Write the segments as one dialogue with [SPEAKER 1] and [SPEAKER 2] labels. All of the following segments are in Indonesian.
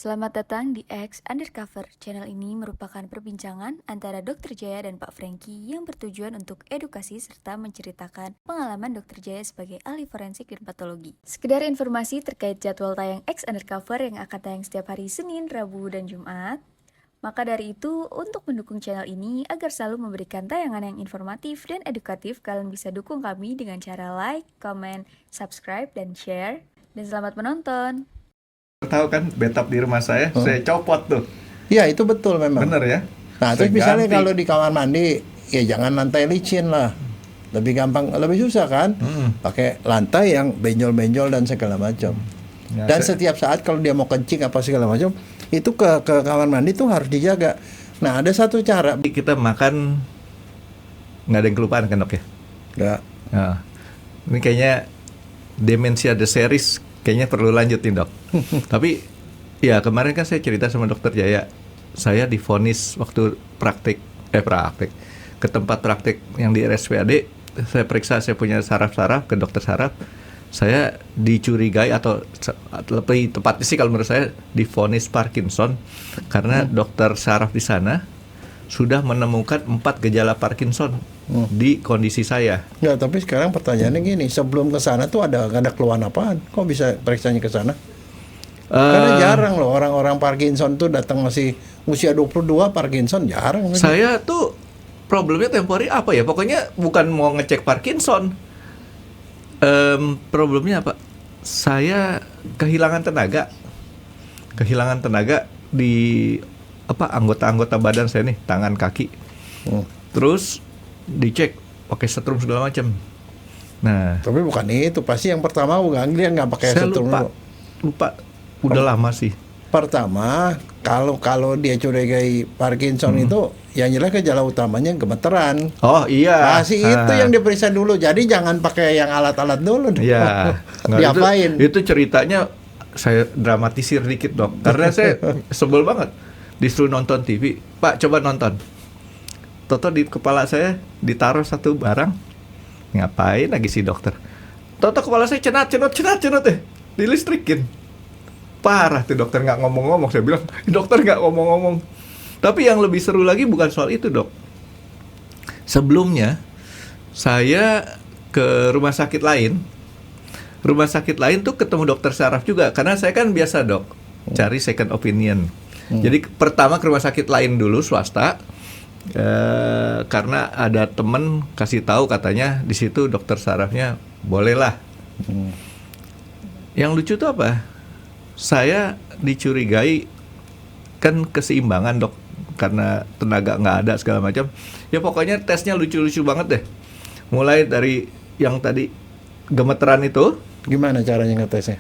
[SPEAKER 1] Selamat datang di X Undercover. Channel ini merupakan perbincangan antara Dr. Jaya dan Pak Franky yang bertujuan untuk edukasi serta menceritakan pengalaman Dr. Jaya sebagai ahli forensik dan patologi. Sekedar informasi terkait jadwal tayang X Undercover yang akan tayang setiap hari Senin, Rabu, dan Jumat. Maka dari itu, untuk mendukung channel ini agar selalu memberikan tayangan yang informatif dan edukatif, kalian bisa dukung kami dengan cara like, comment, subscribe, dan share. Dan selamat menonton!
[SPEAKER 2] Tahu kan bathtub di rumah saya copot tuh.
[SPEAKER 3] Iya, itu betul memang.
[SPEAKER 2] Bener ya.
[SPEAKER 3] Nah, terus misalnya kalau di kamar mandi, ya jangan lantai licin lah. Lebih gampang, lebih susah kan? Pakai lantai yang benjol-benjol dan segala macam.
[SPEAKER 2] Ya,
[SPEAKER 3] Dan setiap saat kalau dia mau kencing apa segala macam, itu ke kamar mandi tuh harus dijaga. Nah, ada satu cara.
[SPEAKER 2] Kita makan nggak ada yang kelupaan kan dok ya?
[SPEAKER 3] Nggak.
[SPEAKER 2] Nah, ini kayaknya demensia the series kayaknya perlu lanjutin dok. Tapi ya kemarin kan saya cerita sama dokter Jaya, saya divonis waktu praktik ke tempat praktik yang di RSPAD, saya periksa, saya punya saraf-saraf ke dokter saraf, saya dicurigai atau lebih tepatnya sih kalau menurut saya divonis Parkinson karena dokter saraf di sana sudah menemukan 4 gejala Parkinson di kondisi saya.
[SPEAKER 3] Ya, tapi sekarang pertanyaannya gini, sebelum ke sana tuh ada keluhan apaan? Kok bisa periksanya ke sana? Karena jarang loh orang-orang Parkinson tuh datang masih usia 22 Parkinson, jarang.
[SPEAKER 2] Saya tuh problemnya temporary apa ya? Pokoknya bukan mau ngecek Parkinson. Problemnya apa? Saya kehilangan tenaga di anggota-anggota badan saya nih, tangan, kaki. Terus dicek pakai setrum segala macam. Nah,
[SPEAKER 3] tapi bukan itu, pasti yang pertama ganglion nggak pakai setrum.
[SPEAKER 2] Saya lupa. Udah lama sih.
[SPEAKER 3] Pertama, kalau dia curigai Parkinson itu yang jelas gejala utamanya gemeteran.
[SPEAKER 2] Oh iya.
[SPEAKER 3] Pasti itu yang diperiksa dulu. Jadi jangan pakai yang alat-alat dulu.
[SPEAKER 2] Iya.
[SPEAKER 3] Diapain?
[SPEAKER 2] Itu ceritanya saya dramatisir dikit dok. Karena saya sebel banget. Disuruh nonton TV. Pak, coba nonton. Toto di kepala saya ditaruh satu barang. Ngapain lagi si dokter? Toto kepala saya cenat dilistrikin. Parah tuh dokter nggak ngomong-ngomong. Saya bilang, dokter nggak ngomong-ngomong. Tapi yang lebih seru lagi bukan soal itu dok. Sebelumnya saya ke rumah sakit lain. Rumah sakit lain tuh ketemu dokter saraf juga. Karena saya kan biasa dok cari second opinion. Jadi pertama ke rumah sakit lain dulu swasta. Karena ada temen kasih tahu katanya di situ dokter sarafnya bolehlah. Yang lucu tuh apa? Saya dicurigai kan keseimbangan dok, karena tenaga nggak ada segala macam. Ya pokoknya tesnya lucu-lucu banget deh. Mulai dari yang tadi gemeteran itu.
[SPEAKER 3] Gimana caranya ngetesnya?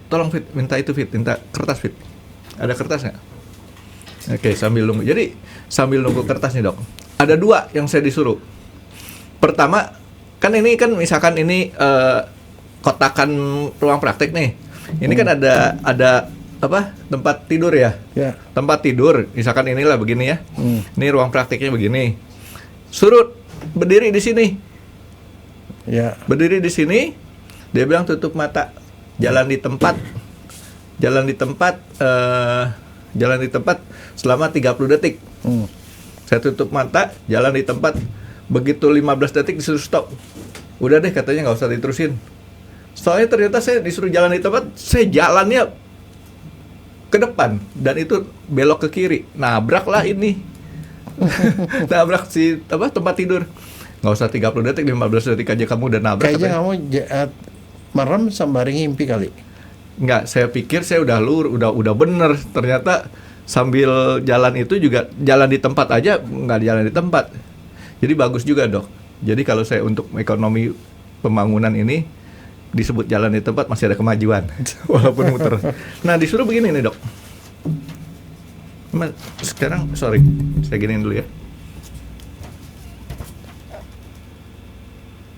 [SPEAKER 2] Tolong minta kertas Fit. Ada kertas nggak? Oke, sambil nunggu. Jadi sambil nunggu kertasnya dok, ada 2 yang saya disuruh. Pertama, kan ini kan misalkan ini kotakan ruang praktek nih. Ini kan ada tempat tidur ya?
[SPEAKER 3] Ya.
[SPEAKER 2] Tempat tidur, misalkan inilah begini ya. Ini ruang prakteknya begini. Suruh berdiri di sini.
[SPEAKER 3] Ya.
[SPEAKER 2] Berdiri di sini. Dia bilang tutup mata, jalan di tempat selama 30 detik. Saya tutup mata, jalan di tempat. Begitu 15 detik disuruh stop. Udah deh katanya nggak usah diterusin. Soalnya ternyata saya disuruh jalan di tempat, saya jalannya ke depan dan itu belok ke kiri. Nabraklah ini. Nabrak si tempat tidur. Nggak usah 30 detik, 15 detik aja kamu udah nabrak.
[SPEAKER 3] Kayaknya kamu merem sembari ngimpi kali.
[SPEAKER 2] Enggak, saya pikir saya udah bener. Ternyata sambil jalan itu juga jalan di tempat aja, nggak jalan di tempat. Jadi bagus juga dok. Jadi kalau saya untuk ekonomi pembangunan ini disebut jalan di tempat masih ada kemajuan walaupun muter. Nah disuruh begini nih dok. Sekarang saya giniin dulu ya.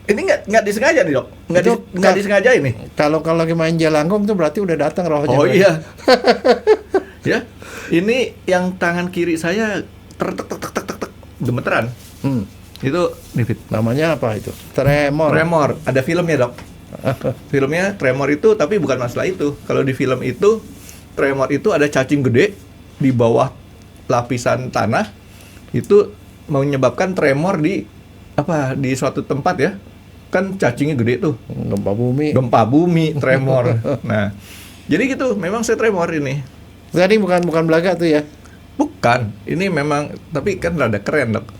[SPEAKER 2] Ini nggak disengaja nih dok, nggak disengaja ini.
[SPEAKER 3] Kalau lagi main jelangkung tuh berarti udah datang rohnya.
[SPEAKER 2] Oh iya. Ya, ini yang tangan kiri saya tek gemeteran. Itu nih Fit.
[SPEAKER 3] Namanya apa itu? Tremor.
[SPEAKER 2] Ada filmnya dok. Filmnya Tremor itu, tapi bukan masalah itu. Kalau di film itu tremor itu ada cacing gede di bawah lapisan tanah, itu menyebabkan tremor di suatu tempat ya. Kan cacingnya gede tuh. Gempa bumi, tremor. Nah, jadi gitu, memang saya tremor ini.
[SPEAKER 3] Tadi bukan belaga tuh ya?
[SPEAKER 2] Bukan, ini memang, tapi kan rada keren dok.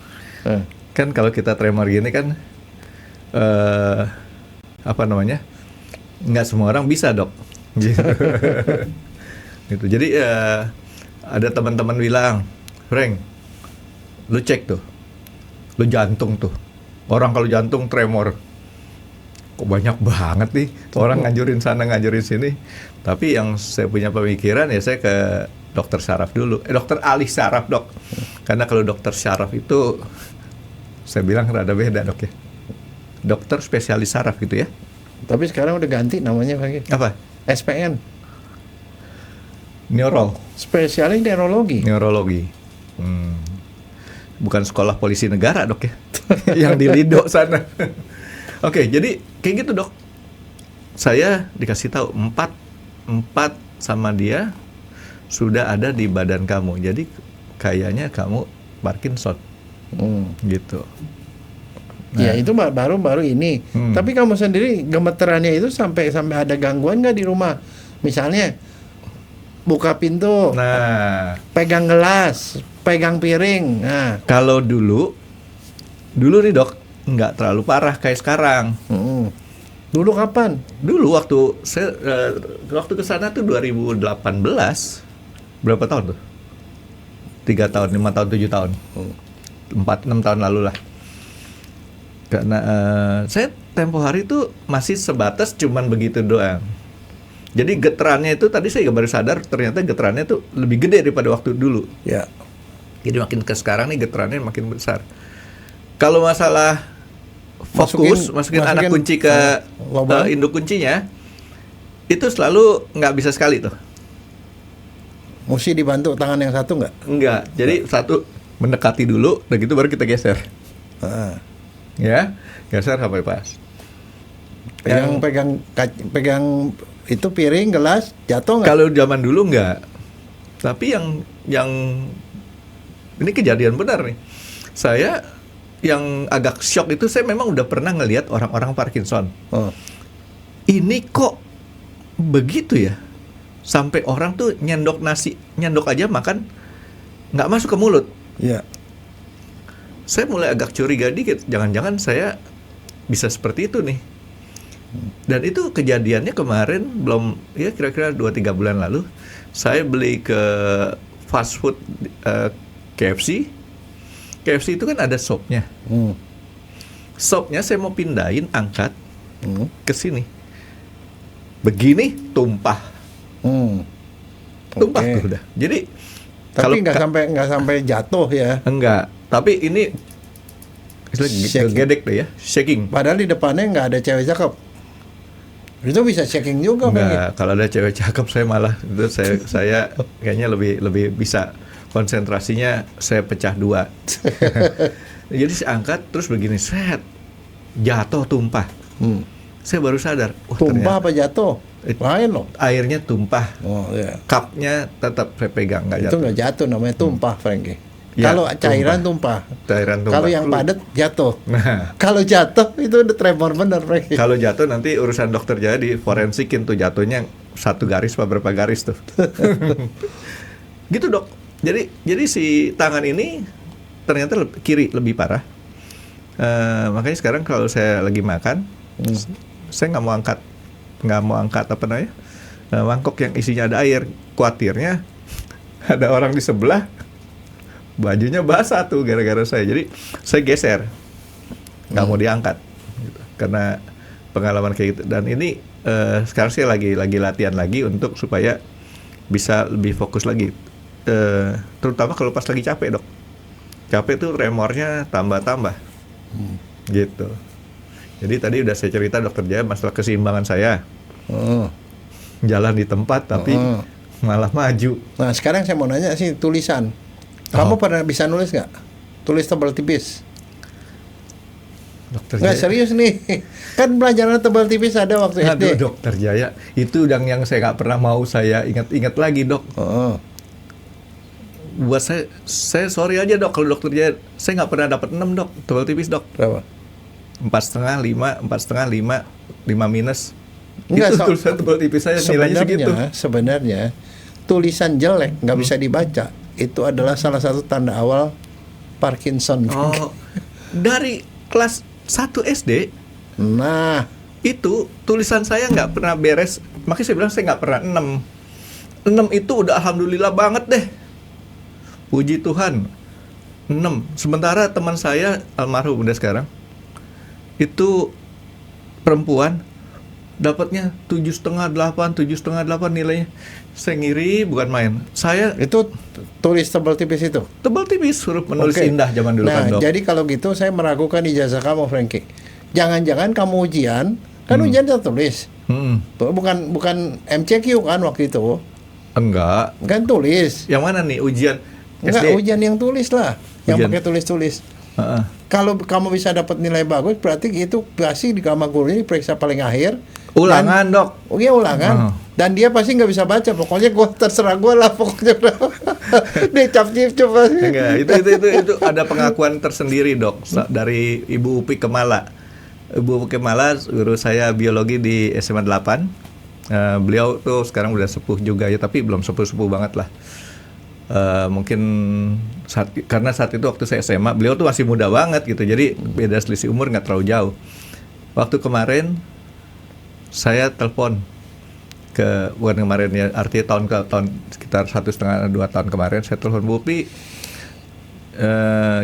[SPEAKER 2] Kan kalau kita tremor gini kan, nggak semua orang bisa dok. Gitu. Jadi ada teman-teman bilang, Frank, lu cek tuh, lu jantung tuh. Orang kalau jantung tremor, kok banyak banget nih orang nganjurin sana nganjurin sini. Tapi yang saya punya pemikiran ya saya ke dokter saraf dulu, dokter ahli saraf dok. Karena kalau dokter saraf itu saya bilang rada beda dok ya. Dokter spesialis saraf gitu ya.
[SPEAKER 3] Tapi sekarang udah ganti namanya Franky.
[SPEAKER 2] Apa?
[SPEAKER 3] SPN.
[SPEAKER 2] Spesialis neurologi. Bukan sekolah polisi negara dok ya. Yang di Lido sana. Oke, jadi kayak gitu dok. Saya dikasih tahu 4 sama dia sudah ada di badan kamu. Jadi kayaknya kamu Parkinson. Gitu.
[SPEAKER 3] Ya itu baru ini. Tapi kamu sendiri gemeterannya itu sampai ada gangguan nggak di rumah? Misalnya buka pintu, pegang gelas, pegang piring. Nah,
[SPEAKER 2] kalau dulu nih dok, nggak terlalu parah kayak sekarang.
[SPEAKER 3] Dulu kapan?
[SPEAKER 2] Dulu waktu saya waktu kesana tuh 2018. Berapa tahun tuh? 3 tahun, 5 tahun, 7 tahun, 4-6 tahun lalu lah. Karena saya tempo hari itu masih sebatas cuman begitu doang. Jadi getarannya itu tadi saya baru sadar ternyata getarannya itu lebih gede daripada waktu dulu.
[SPEAKER 3] Ya.
[SPEAKER 2] Jadi makin ke sekarang nih getarannya makin besar. Kalau masalah masukin anak kunci ke induk kuncinya, itu selalu nggak bisa sekali tuh.
[SPEAKER 3] Mesti dibantu tangan yang satu nggak?
[SPEAKER 2] Enggak. Jadi satu mendekati dulu, dan gitu baru kita geser. Ya, geser sampai pas.
[SPEAKER 3] Pegang itu piring, gelas, jatuh nggak?
[SPEAKER 2] Kalau zaman dulu nggak. Tapi yang ini kejadian benar nih. Saya yang agak shock itu saya memang udah pernah ngelihat orang-orang Parkinson. Ini kok begitu ya? Sampai orang tuh nyendok aja makan nggak masuk ke mulut.
[SPEAKER 3] Iya.
[SPEAKER 2] Saya mulai agak curiga dikit, jangan-jangan saya bisa seperti itu nih. Dan itu kejadiannya kemarin, belum ya kira-kira 2-3 bulan lalu, saya beli ke fast food KFC. KFC itu kan ada sopnya. Sopnya saya mau pindahin, angkat ke sini. Begini tumpah. Tumpah tuh udah. Jadi
[SPEAKER 3] tapi nggak sampai jatuh ya?
[SPEAKER 2] Enggak. Tapi ini gedek deh ya, shaking.
[SPEAKER 3] Padahal di depannya nggak ada cewek cakep. Itu bisa shaking juga.
[SPEAKER 2] Enggak. Kalau ada cewek cakep saya malah itu saya kayaknya lebih bisa konsentrasinya saya pecah 2. Jadi saya angkat terus begini, set, jatuh tumpah. Saya baru sadar.
[SPEAKER 3] Tumpah apa jatuh? Lain loh.
[SPEAKER 2] Airnya tumpah.
[SPEAKER 3] Iya.
[SPEAKER 2] Cupnya tetap saya pegang, nggak jatuh.
[SPEAKER 3] Itu nggak jatuh, namanya tumpah, Franky. Ya, kalau cairan tumpah.
[SPEAKER 2] Kalau
[SPEAKER 3] yang padat jatuh. Nah. Kalau jatuh itu udah tremor bener, Franky.
[SPEAKER 2] Kalau jatuh nanti urusan dokter jadi di forensikin tuh jatuhnya 1 garis apa berapa garis tuh. Gitu dok. Jadi si tangan ini ternyata kiri lebih parah. Makanya sekarang kalau saya lagi makan, saya nggak mau angkat apa namanya mangkok yang isinya ada air. Khawatirnya ada orang di sebelah bajunya basah tuh gara-gara saya. Jadi saya geser, nggak mau diangkat gitu. Karena pengalaman kayak gitu. Dan ini sekarang saya lagi latihan lagi untuk supaya bisa lebih fokus lagi. Terutama kalau pas lagi capek dok. Capek tuh tremornya tambah gitu. Jadi tadi udah saya cerita dokter Jaya masalah keseimbangan saya. Jalan di tempat tapi malah maju.
[SPEAKER 3] Nah sekarang saya mau nanya sih tulisan. Kamu pernah bisa nulis nggak? Tulis tebal tipis.
[SPEAKER 2] Dokter
[SPEAKER 3] Nggak
[SPEAKER 2] Jaya.
[SPEAKER 3] serius nih. Kan pelajaran tebal tipis ada waktu SD.
[SPEAKER 2] Aduh, Dokter Jaya, itu yang saya nggak pernah mau saya ingat-ingat lagi, Dok.
[SPEAKER 3] Oh.
[SPEAKER 2] Buat saya sorry aja, Dok, kalau Dokter Jaya, saya nggak pernah dapat 6, Dok, tebal tipis, Dok.
[SPEAKER 3] Berapa?
[SPEAKER 2] 4,5, 5, 4,5, 5 minus.
[SPEAKER 3] Enggak,
[SPEAKER 2] Itu tulisan tebal tipis saya nilainya segitu.
[SPEAKER 3] Sebenarnya tulisan jelek nggak bisa dibaca. Itu adalah salah satu tanda awal Parkinson.
[SPEAKER 2] Oh, dari kelas 1 SD
[SPEAKER 3] Nah,
[SPEAKER 2] itu tulisan saya nggak pernah beres. Makanya saya bilang saya nggak pernah 6. 6 itu udah alhamdulillah banget deh. Puji Tuhan. 6. Sementara teman saya almarhum udah sekarang itu perempuan dapatnya 7,5, 8, 7,5 nilainya. Saya ngiri bukan main. Saya
[SPEAKER 3] itu tulis tebal tipis itu.
[SPEAKER 2] tebal tipis huruf menulis
[SPEAKER 3] Oke.
[SPEAKER 2] indah zaman dulu
[SPEAKER 3] Nah,
[SPEAKER 2] kan, Dok.
[SPEAKER 3] jadi kalau gitu saya meragukan ijazah kamu, Frankie. Jangan-jangan kamu ujian, kan ujian tertulis.
[SPEAKER 2] Hmm.
[SPEAKER 3] Tuh, bukan MCQ kan waktu itu.
[SPEAKER 2] Enggak.
[SPEAKER 3] Kan tulis.
[SPEAKER 2] Yang mana nih ujian
[SPEAKER 3] Enggak,
[SPEAKER 2] SD?
[SPEAKER 3] ujian yang tulis lah. Yang
[SPEAKER 2] Ujian.
[SPEAKER 3] pakai tulis-tulis.
[SPEAKER 2] Heeh.
[SPEAKER 3] Kalau kamu bisa dapat nilai bagus, berarti itu pasti di kamar gurunya diperiksa paling akhir.
[SPEAKER 2] Ulangan, Dok.
[SPEAKER 3] Oh iya, ulangan. Dan dia pasti nggak bisa baca. Pokoknya terserah gue lah. Pokoknya dia cap-cip pasti.
[SPEAKER 2] Enggak, itu ada pengakuan tersendiri, Dok, dari Ibu Upi Kemala. Ibu Upi Kemala guru saya biologi di SMA 8. Beliau tuh sekarang udah sepuh juga ya, tapi belum sepuh-sepuh banget lah. Mungkin karena saat itu waktu saya SMA, beliau tuh masih muda banget gitu. Jadi beda selisih umur nggak terlalu jauh. Waktu kemarin saya telepon bukan kemarin ya, artinya tahun sekitar 1,5-2 tahun kemarin saya telepon Bu Upi,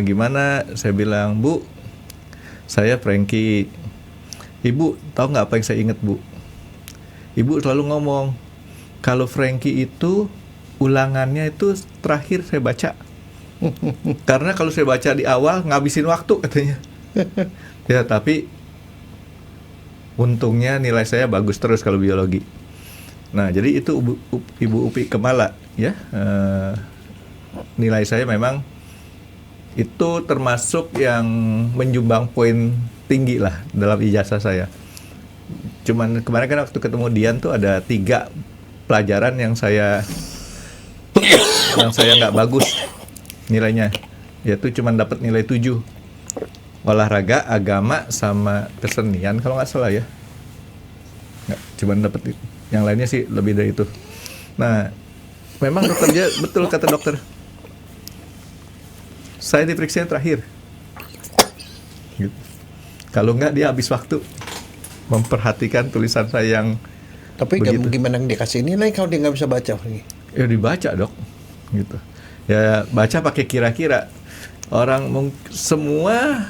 [SPEAKER 2] gimana? Saya bilang, Bu, saya Frankie. Ibu tahu nggak apa yang saya ingat, Bu? Ibu selalu ngomong kalau Frankie itu ulangannya itu terakhir saya baca. Karena kalau saya baca di awal ngabisin waktu katanya. Ya tapi untungnya nilai saya bagus terus kalau biologi. Nah jadi itu Ibu Upi Kemala ya. Nilai saya memang itu termasuk yang menyumbang poin tinggi lah dalam ijazah saya. Cuman kemarin kan waktu ketemu Dian tuh ada 3 pelajaran yang saya nggak bagus nilainya, yaitu cuman dapat nilai 7. Olahraga, agama, sama kesenian kalau nggak salah ya. Nggak, cuman dapat yang lainnya sih lebih dari itu. Nah, memang dokternya betul kata dokter. Saya diperiksa terakhir. Gitu. Kalau nggak dia habis waktu memperhatikan tulisan saya yang
[SPEAKER 3] Tapi
[SPEAKER 2] begitu.
[SPEAKER 3] gimana dia kasih nilai kalau dia nggak bisa baca, Frankie?
[SPEAKER 2] Ya dibaca, Dok, gitu. Ya baca pakai kira-kira. Orang semua,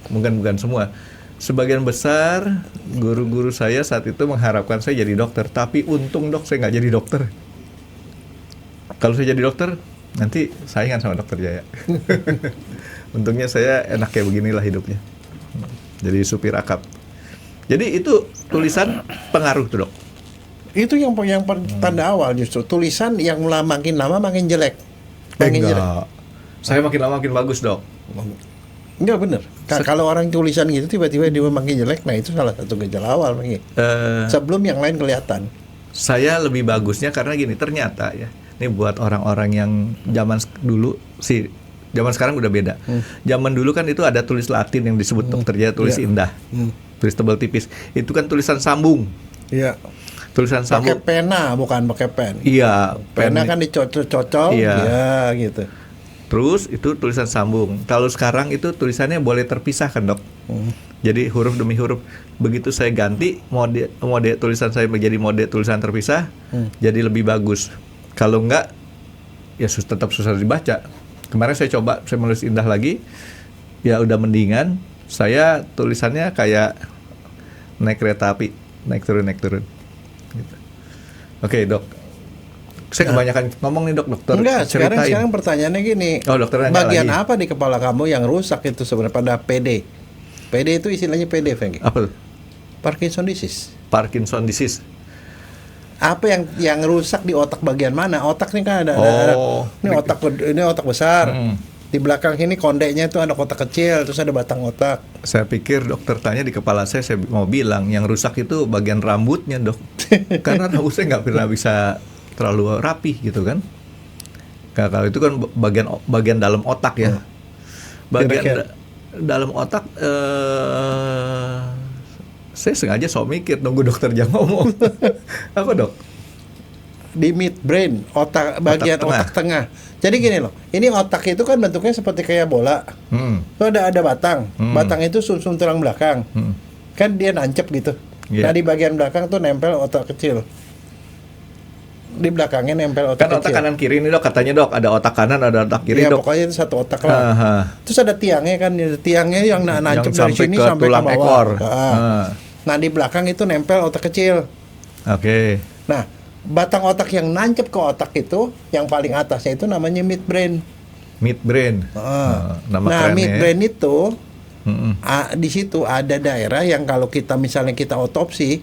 [SPEAKER 2] bukan semua, sebagian besar guru-guru saya saat itu mengharapkan saya jadi dokter. Tapi untung, Dok, saya nggak jadi dokter. Kalau saya jadi dokter, nanti saingan sama Dokter Jaya. Untungnya saya enak kayak beginilah hidupnya. Jadi supir akap. Jadi itu tulisan pengaruh tuh, Dok.
[SPEAKER 3] Itu yang tanda awal justru. Tulisan yang makin lama makin jelek. Makin jelek.
[SPEAKER 2] Enggak. Saya makin lama makin bagus, Dok.
[SPEAKER 3] Enggak bener. Kalau orang tulisan gitu tiba-tiba dia makin jelek, nah itu salah satu gejala awal, Frankie. Sebelum yang lain kelihatan.
[SPEAKER 2] Saya lebih bagusnya karena gini, ternyata ya. Ini buat orang-orang yang zaman dulu sih, zaman sekarang udah beda. Zaman dulu kan itu ada tulis Latin yang disebut Dokter Jaya, tulis indah. Tulis tebal tipis. Itu kan tulisan sambung.
[SPEAKER 3] Iya.
[SPEAKER 2] Tulisan
[SPEAKER 3] Pakai
[SPEAKER 2] sambung.
[SPEAKER 3] pena bukan pakai pen.
[SPEAKER 2] Iya,
[SPEAKER 3] Pena kan dicocol-cocol.
[SPEAKER 2] Iya.
[SPEAKER 3] Ya, gitu.
[SPEAKER 2] Terus itu tulisan sambung. Kalau sekarang itu tulisannya boleh terpisah kan, Dok? Jadi huruf demi huruf. Begitu saya ganti mode tulisan saya menjadi mode tulisan terpisah, jadi lebih bagus. Kalau enggak, ya tetap susah dibaca. Kemarin saya coba, saya menulis indah lagi, ya udah mendingan. Saya tulisannya kayak naik kereta api, naik turun. Gitu. Oke, Dok. Saya kebanyakan ngomong nih, Dokter.
[SPEAKER 3] Enggak,
[SPEAKER 2] Ceritain.
[SPEAKER 3] sekarang pertanyaannya gini.
[SPEAKER 2] Oh, dokter nanya
[SPEAKER 3] bagian
[SPEAKER 2] lagi.
[SPEAKER 3] apa di kepala kamu yang rusak itu sebenarnya pada PD? PD itu istilahnya PD, Frankie.
[SPEAKER 2] Apa tuh?
[SPEAKER 3] Parkinson disease.
[SPEAKER 2] Parkinson disease.
[SPEAKER 3] Apa yang rusak di otak bagian mana? Otak ini kan ada
[SPEAKER 2] Oh.
[SPEAKER 3] ini otak besar. Di Di belakang ini kondeknya itu ada kotak kecil, terus ada batang otak.
[SPEAKER 2] Saya pikir dokter tanya di kepala saya mau bilang yang rusak itu bagian rambutnya, Dok. Karena rambut saya nggak pernah bisa terlalu rapi gitu kan. Nah, kalau itu kan bagian dalam otak ya. Bagian dalam otak saya sengaja mikir nunggu dokter Jang ngomong. Apa, Dok?
[SPEAKER 3] Di midbrain, bagian otak tengah. Jadi gini loh, ini otak itu kan bentuknya seperti kayak bola. Itu ada batang. Batang itu sumsum tulang belakang. Kan dia nancep gitu. Nah, di bagian belakang tuh nempel otak kecil. Di belakangnya nempel otak
[SPEAKER 2] kan
[SPEAKER 3] kecil.
[SPEAKER 2] Otak kanan kiri ini, Dok, katanya, Dok, ada otak kanan, ada otak kiri,
[SPEAKER 3] ya,
[SPEAKER 2] Dok.
[SPEAKER 3] pokoknya itu satu otak lah. Terus ada tiangnya kan, tiangnya yang nancep dari sini sampai ke bawah.
[SPEAKER 2] Ekor.
[SPEAKER 3] Nah, di belakang itu nempel otak kecil.
[SPEAKER 2] Oke.
[SPEAKER 3] Nah, batang otak yang nancep ke otak itu, yang paling atasnya itu namanya midbrain.
[SPEAKER 2] Midbrain. Nama
[SPEAKER 3] Nah,
[SPEAKER 2] kerennya.
[SPEAKER 3] midbrain itu di situ ada daerah yang kalau kita misalnya kita otopsi,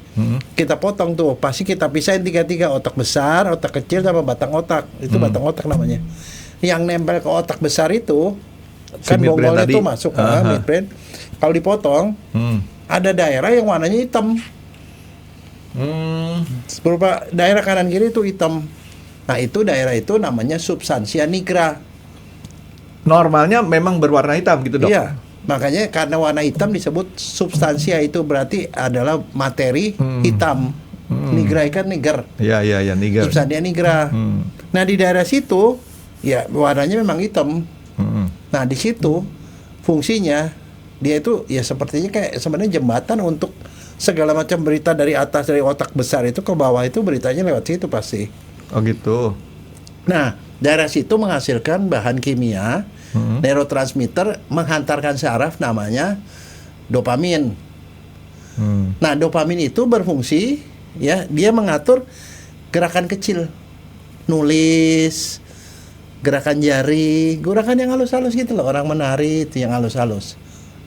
[SPEAKER 3] kita potong tuh, pasti kita pisahin 3 otak besar, otak kecil sama batang otak. Itu batang otak namanya. Yang nempel ke otak besar itu kan bonggolnya itu masuk ke midbrain. Kalau dipotong, ada daerah yang warnanya hitam. Berupa daerah kanan kiri itu hitam. Nah, itu daerah itu namanya substansia nigra.
[SPEAKER 2] Normalnya memang berwarna hitam gitu, Dok.
[SPEAKER 3] Iya, makanya karena warna hitam disebut substansia, itu berarti adalah materi hitam. Nigra kan niger.
[SPEAKER 2] Iya, niger.
[SPEAKER 3] Substansia nigra. Nah, di daerah situ ya warnanya memang hitam. Nah, di situ fungsinya dia itu ya sepertinya kayak sebenarnya jembatan untuk segala macam berita dari atas, dari otak besar itu ke bawah, itu beritanya lewat situ pasti.
[SPEAKER 2] Oh gitu.
[SPEAKER 3] Nah, daerah situ menghasilkan bahan kimia, neurotransmitter, menghantarkan saraf namanya dopamin. Nah, dopamin itu berfungsi, ya, dia mengatur gerakan kecil, nulis, gerakan jari, gerakan yang halus-halus gitu loh, orang menari itu yang halus-halus.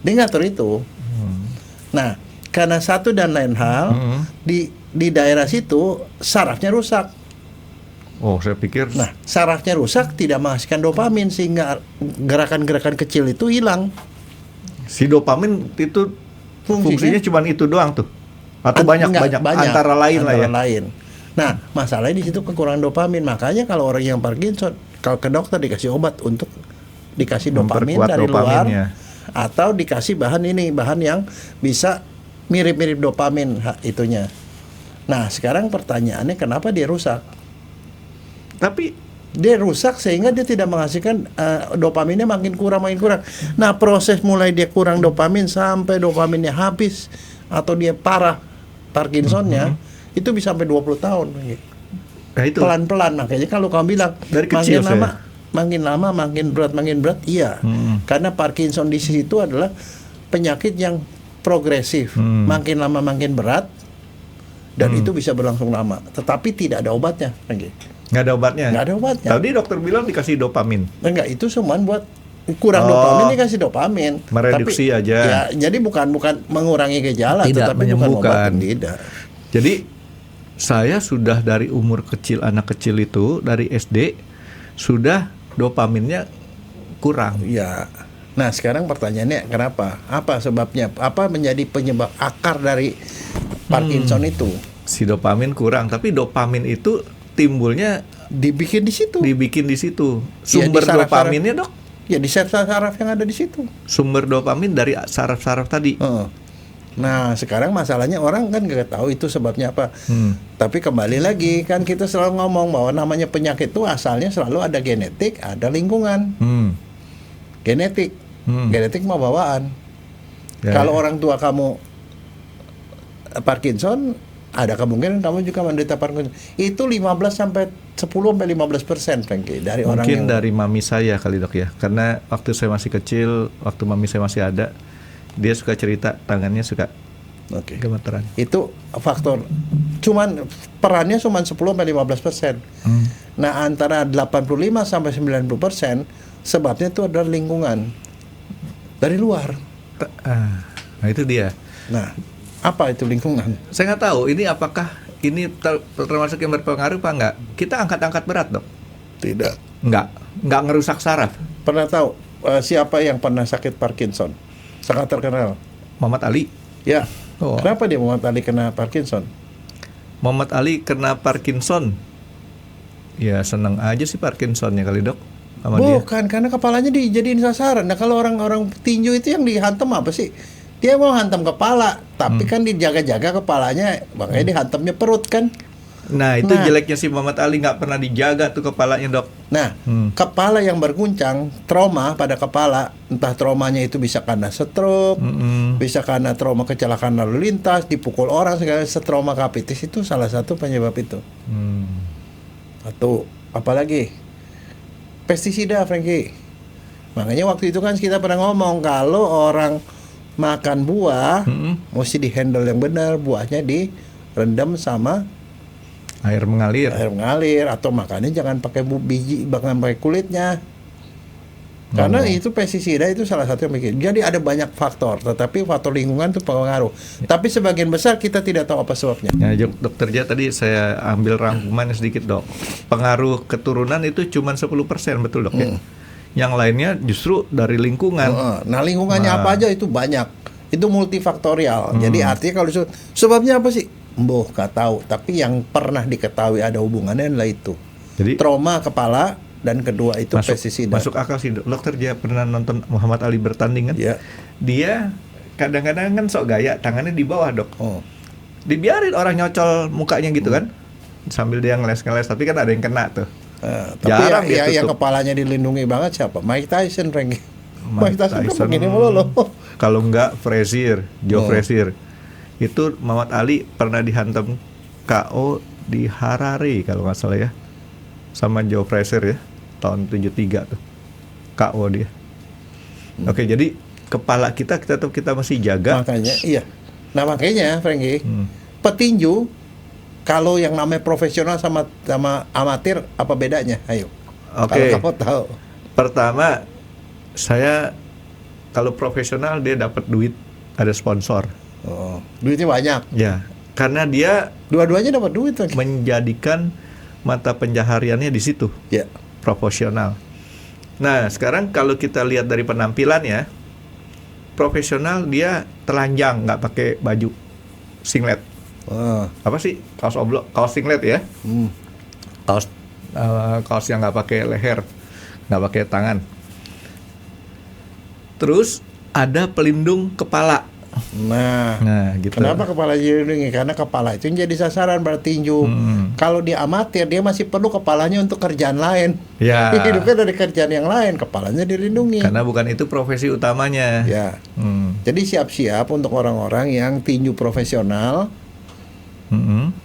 [SPEAKER 3] Dia ngatur itu. Nah, karena satu dan lain hal di daerah situ sarafnya rusak.
[SPEAKER 2] Oh, saya pikir.
[SPEAKER 3] Nah, sarafnya rusak, tidak menghasilkan dopamin, sehingga gerakan-gerakan kecil itu hilang.
[SPEAKER 2] Si dopamin itu fungsinya cuma itu doang tuh, atau banyak antara lain lah ya.
[SPEAKER 3] Nah, masalahnya di situ kekurangan dopamin. Makanya kalau orang yang Parkinson, kalau ke dokter dikasih obat untuk dikasih dopamin dari luar, atau dikasih bahan yang bisa mirip-mirip dopamin itunya. Nah, sekarang pertanyaannya kenapa dia rusak?
[SPEAKER 2] Tapi
[SPEAKER 3] dia rusak sehingga dia tidak menghasilkan dopaminnya makin kurang. Nah, proses mulai dia kurang dopamin sampai dopaminnya habis atau dia parah Parkinsonnya itu bisa sampai 20 tahun.
[SPEAKER 2] Nah, itu
[SPEAKER 3] pelan-pelan. Makanya kalau kamu bilang
[SPEAKER 2] dari kecil
[SPEAKER 3] makin lama makin berat, iya. Karena Parkinson di situ adalah penyakit yang progresif, makin lama makin berat, dan itu bisa berlangsung lama. Tetapi tidak ada obatnya,
[SPEAKER 2] nggak ada obatnya.
[SPEAKER 3] Nggak ada obatnya.
[SPEAKER 2] Tadi dokter bilang dikasih dopamin.
[SPEAKER 3] Enggak, itu cuma buat kurang dopamin, dikasih dopamin.
[SPEAKER 2] Mereduksi
[SPEAKER 3] tapi,
[SPEAKER 2] aja.
[SPEAKER 3] Ya, jadi bukan mengurangi gejala,
[SPEAKER 2] tidak,
[SPEAKER 3] tetapi
[SPEAKER 2] menyembuhkan.
[SPEAKER 3] bukan obat, tidak.
[SPEAKER 2] Jadi saya sudah dari umur kecil, anak kecil itu dari SD sudah dopaminnya kurang.
[SPEAKER 3] Ya. Nah, sekarang pertanyaannya kenapa? Apa sebabnya? Apa menjadi penyebab akar dari Parkinson itu?
[SPEAKER 2] Si dopamin kurang, tapi dopamin itu timbulnya
[SPEAKER 3] dibikin di situ.
[SPEAKER 2] Sumber dopaminnya, Dok?
[SPEAKER 3] Ya, di saraf yang ada di situ.
[SPEAKER 2] Sumber dopamin dari saraf-saraf tadi.
[SPEAKER 3] Nah, sekarang masalahnya orang kan nggak tahu itu sebabnya apa. Tapi kembali lagi, kan kita selalu ngomong bahwa namanya penyakit itu asalnya selalu ada genetik, ada lingkungan. Genetik mah bawaan. Kalau orang tua kamu Parkinson, ada kemungkinan kamu juga menderita Parkinson. Itu 10-15% Frankie, dari
[SPEAKER 2] mungkin
[SPEAKER 3] orang yang
[SPEAKER 2] dari mami saya kali, Dok, ya. Karena waktu saya masih kecil, waktu mami saya masih ada, dia suka cerita tangannya suka gemeteran. Itu
[SPEAKER 3] faktor. Cuman perannya cuma 10-15%. Nah, antara 85-90% sebabnya itu adalah lingkungan dari luar.
[SPEAKER 2] Nah, itu dia.
[SPEAKER 3] Nah, apa itu lingkungan?
[SPEAKER 2] Saya nggak tahu. Ini apakah ini termasuk yang berpengaruh apa enggak? Kita angkat-angkat berat, Dok?
[SPEAKER 3] Tidak.
[SPEAKER 2] Nggak ngerusak saraf.
[SPEAKER 3] Pernah tahu siapa yang pernah sakit Parkinson? Sangat terkenal.
[SPEAKER 2] Muhammad Ali.
[SPEAKER 3] Ya.
[SPEAKER 2] Oh.
[SPEAKER 3] Kenapa dia Muhammad Ali kena Parkinson?
[SPEAKER 2] Muhammad Ali kena Parkinson. Ya seneng aja sih Parkinsonnya kali dok sama dia.
[SPEAKER 3] Bukan, karena kepalanya dijadiin sasaran. Nah kalau orang-orang tinju itu yang dihantam apa sih? Dia mau hantam kepala, tapi kan dijaga-jaga kepalanya, makanya dihantamnya perut kan.
[SPEAKER 2] Nah itu jeleknya si Muhammad Ali, nggak pernah dijaga tuh kepalanya dok.
[SPEAKER 3] Nah, kepala yang berguncang, trauma pada kepala, entah traumanya itu bisa karena stroke, bisa karena trauma kecelakaan lalu lintas, dipukul orang, segala trauma kapitis itu salah satu penyebab itu. Atau apalagi pestisida, Frankie. Makanya waktu itu kan kita pernah ngomong kalau orang makan buah mesti dihandle yang benar, buahnya direndam sama
[SPEAKER 2] Air mengalir
[SPEAKER 3] atau makannya jangan pakai biji, bahkan pakai kulitnya. Karena itu pestisida itu salah satu yang bikin. Jadi ada banyak faktor, tetapi faktor lingkungan itu pengaruh. Tapi sebagian besar kita tidak tahu apa sebabnya.
[SPEAKER 2] Ya, dokter Jaya tadi saya ambil rangkuman sedikit dok. Pengaruh keturunan itu cuma 10%, betul dok ya? Yang lainnya justru dari lingkungan.
[SPEAKER 3] Nah lingkungannya apa aja itu banyak. Itu multifaktorial. Jadi artinya kalau sebabnya apa sih? Mboh gak tahu. Tapi yang pernah diketahui ada hubungannya adalah itu.
[SPEAKER 2] Jadi
[SPEAKER 3] trauma kepala dan kedua itu pestisida.
[SPEAKER 2] Masuk akal sih dok. Dokter Jaya pernah nonton Muhammad Ali bertanding kan?
[SPEAKER 3] Ya.
[SPEAKER 2] Dia kadang-kadang kan sok gaya, tangannya di bawah dok. Dibiarin orang nyocol mukanya gitu kan, sambil dia ngeles-ngeles, tapi kan ada yang kena tuh.
[SPEAKER 3] Tapi yang kepalanya dilindungi banget siapa? Mike Tyson, Frankie. Mike Tyson kan begini mulu loh.
[SPEAKER 2] Kalau enggak Frazier, Joe Frazier. Itu Muhammad Ali pernah dihantam KO di Harare kalau nggak salah ya, sama Joe Frazier ya, tahun 73 tuh KO dia. Oke, jadi kepala kita tetap kita masih jaga.
[SPEAKER 3] Makanya iya. Nah makanya Frankie, petinju kalau yang namanya profesional sama amatir apa bedanya? Ayo. Kalau kamu tahu.
[SPEAKER 2] Pertama, saya kalau profesional dia dapat duit, ada sponsor.
[SPEAKER 3] Duitnya banyak.
[SPEAKER 2] Ya, karena dia
[SPEAKER 3] dua-duanya dapat duit.
[SPEAKER 2] Menjadikan mata pencahariannya di situ.
[SPEAKER 3] Ya.
[SPEAKER 2] Profesional. Nah, sekarang kalau kita lihat dari penampilannya, profesional dia telanjang, nggak pakai baju singlet. Apa sih? Kaos oblong, kaos singlet ya? Kaos yang nggak pakai leher, nggak pakai tangan. Terus ada pelindung kepala.
[SPEAKER 3] Nah gitu. Kenapa kepala dilindungi? Karena kepala itu yang jadi sasaran bertinju. Kalau dia amatir, dia masih perlu kepalanya untuk kerjaan lain.
[SPEAKER 2] Ya.
[SPEAKER 3] Hidupnya dari kerjaan yang lain, kepalanya dilindungi.
[SPEAKER 2] Karena bukan itu profesi utamanya.
[SPEAKER 3] Ya. Jadi siap-siap untuk orang-orang yang tinju profesional.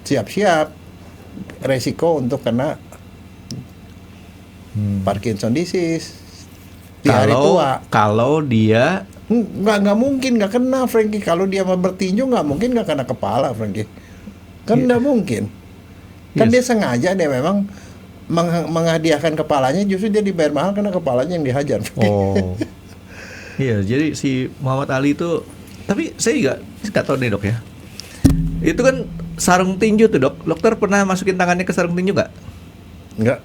[SPEAKER 3] Siap-siap resiko untuk kena Parkinson disease di hari tua.
[SPEAKER 2] Kalau dia
[SPEAKER 3] nggak mungkin nggak kena, Frankie. Kalau dia mau bertinju nggak mungkin nggak kena kepala, Frankie. Kan nggak mungkin. Kan dia sengaja dia memang menghadiahkan kepalanya, justru dia dibayar mahal karena kepalanya yang dihajar.
[SPEAKER 2] Iya, jadi si Muhammad Ali itu, tapi saya juga nggak tahu deh dok ya. Itu kan sarung tinju tuh dok. Dokter pernah masukin tangannya ke sarung tinju nggak?
[SPEAKER 3] Nggak.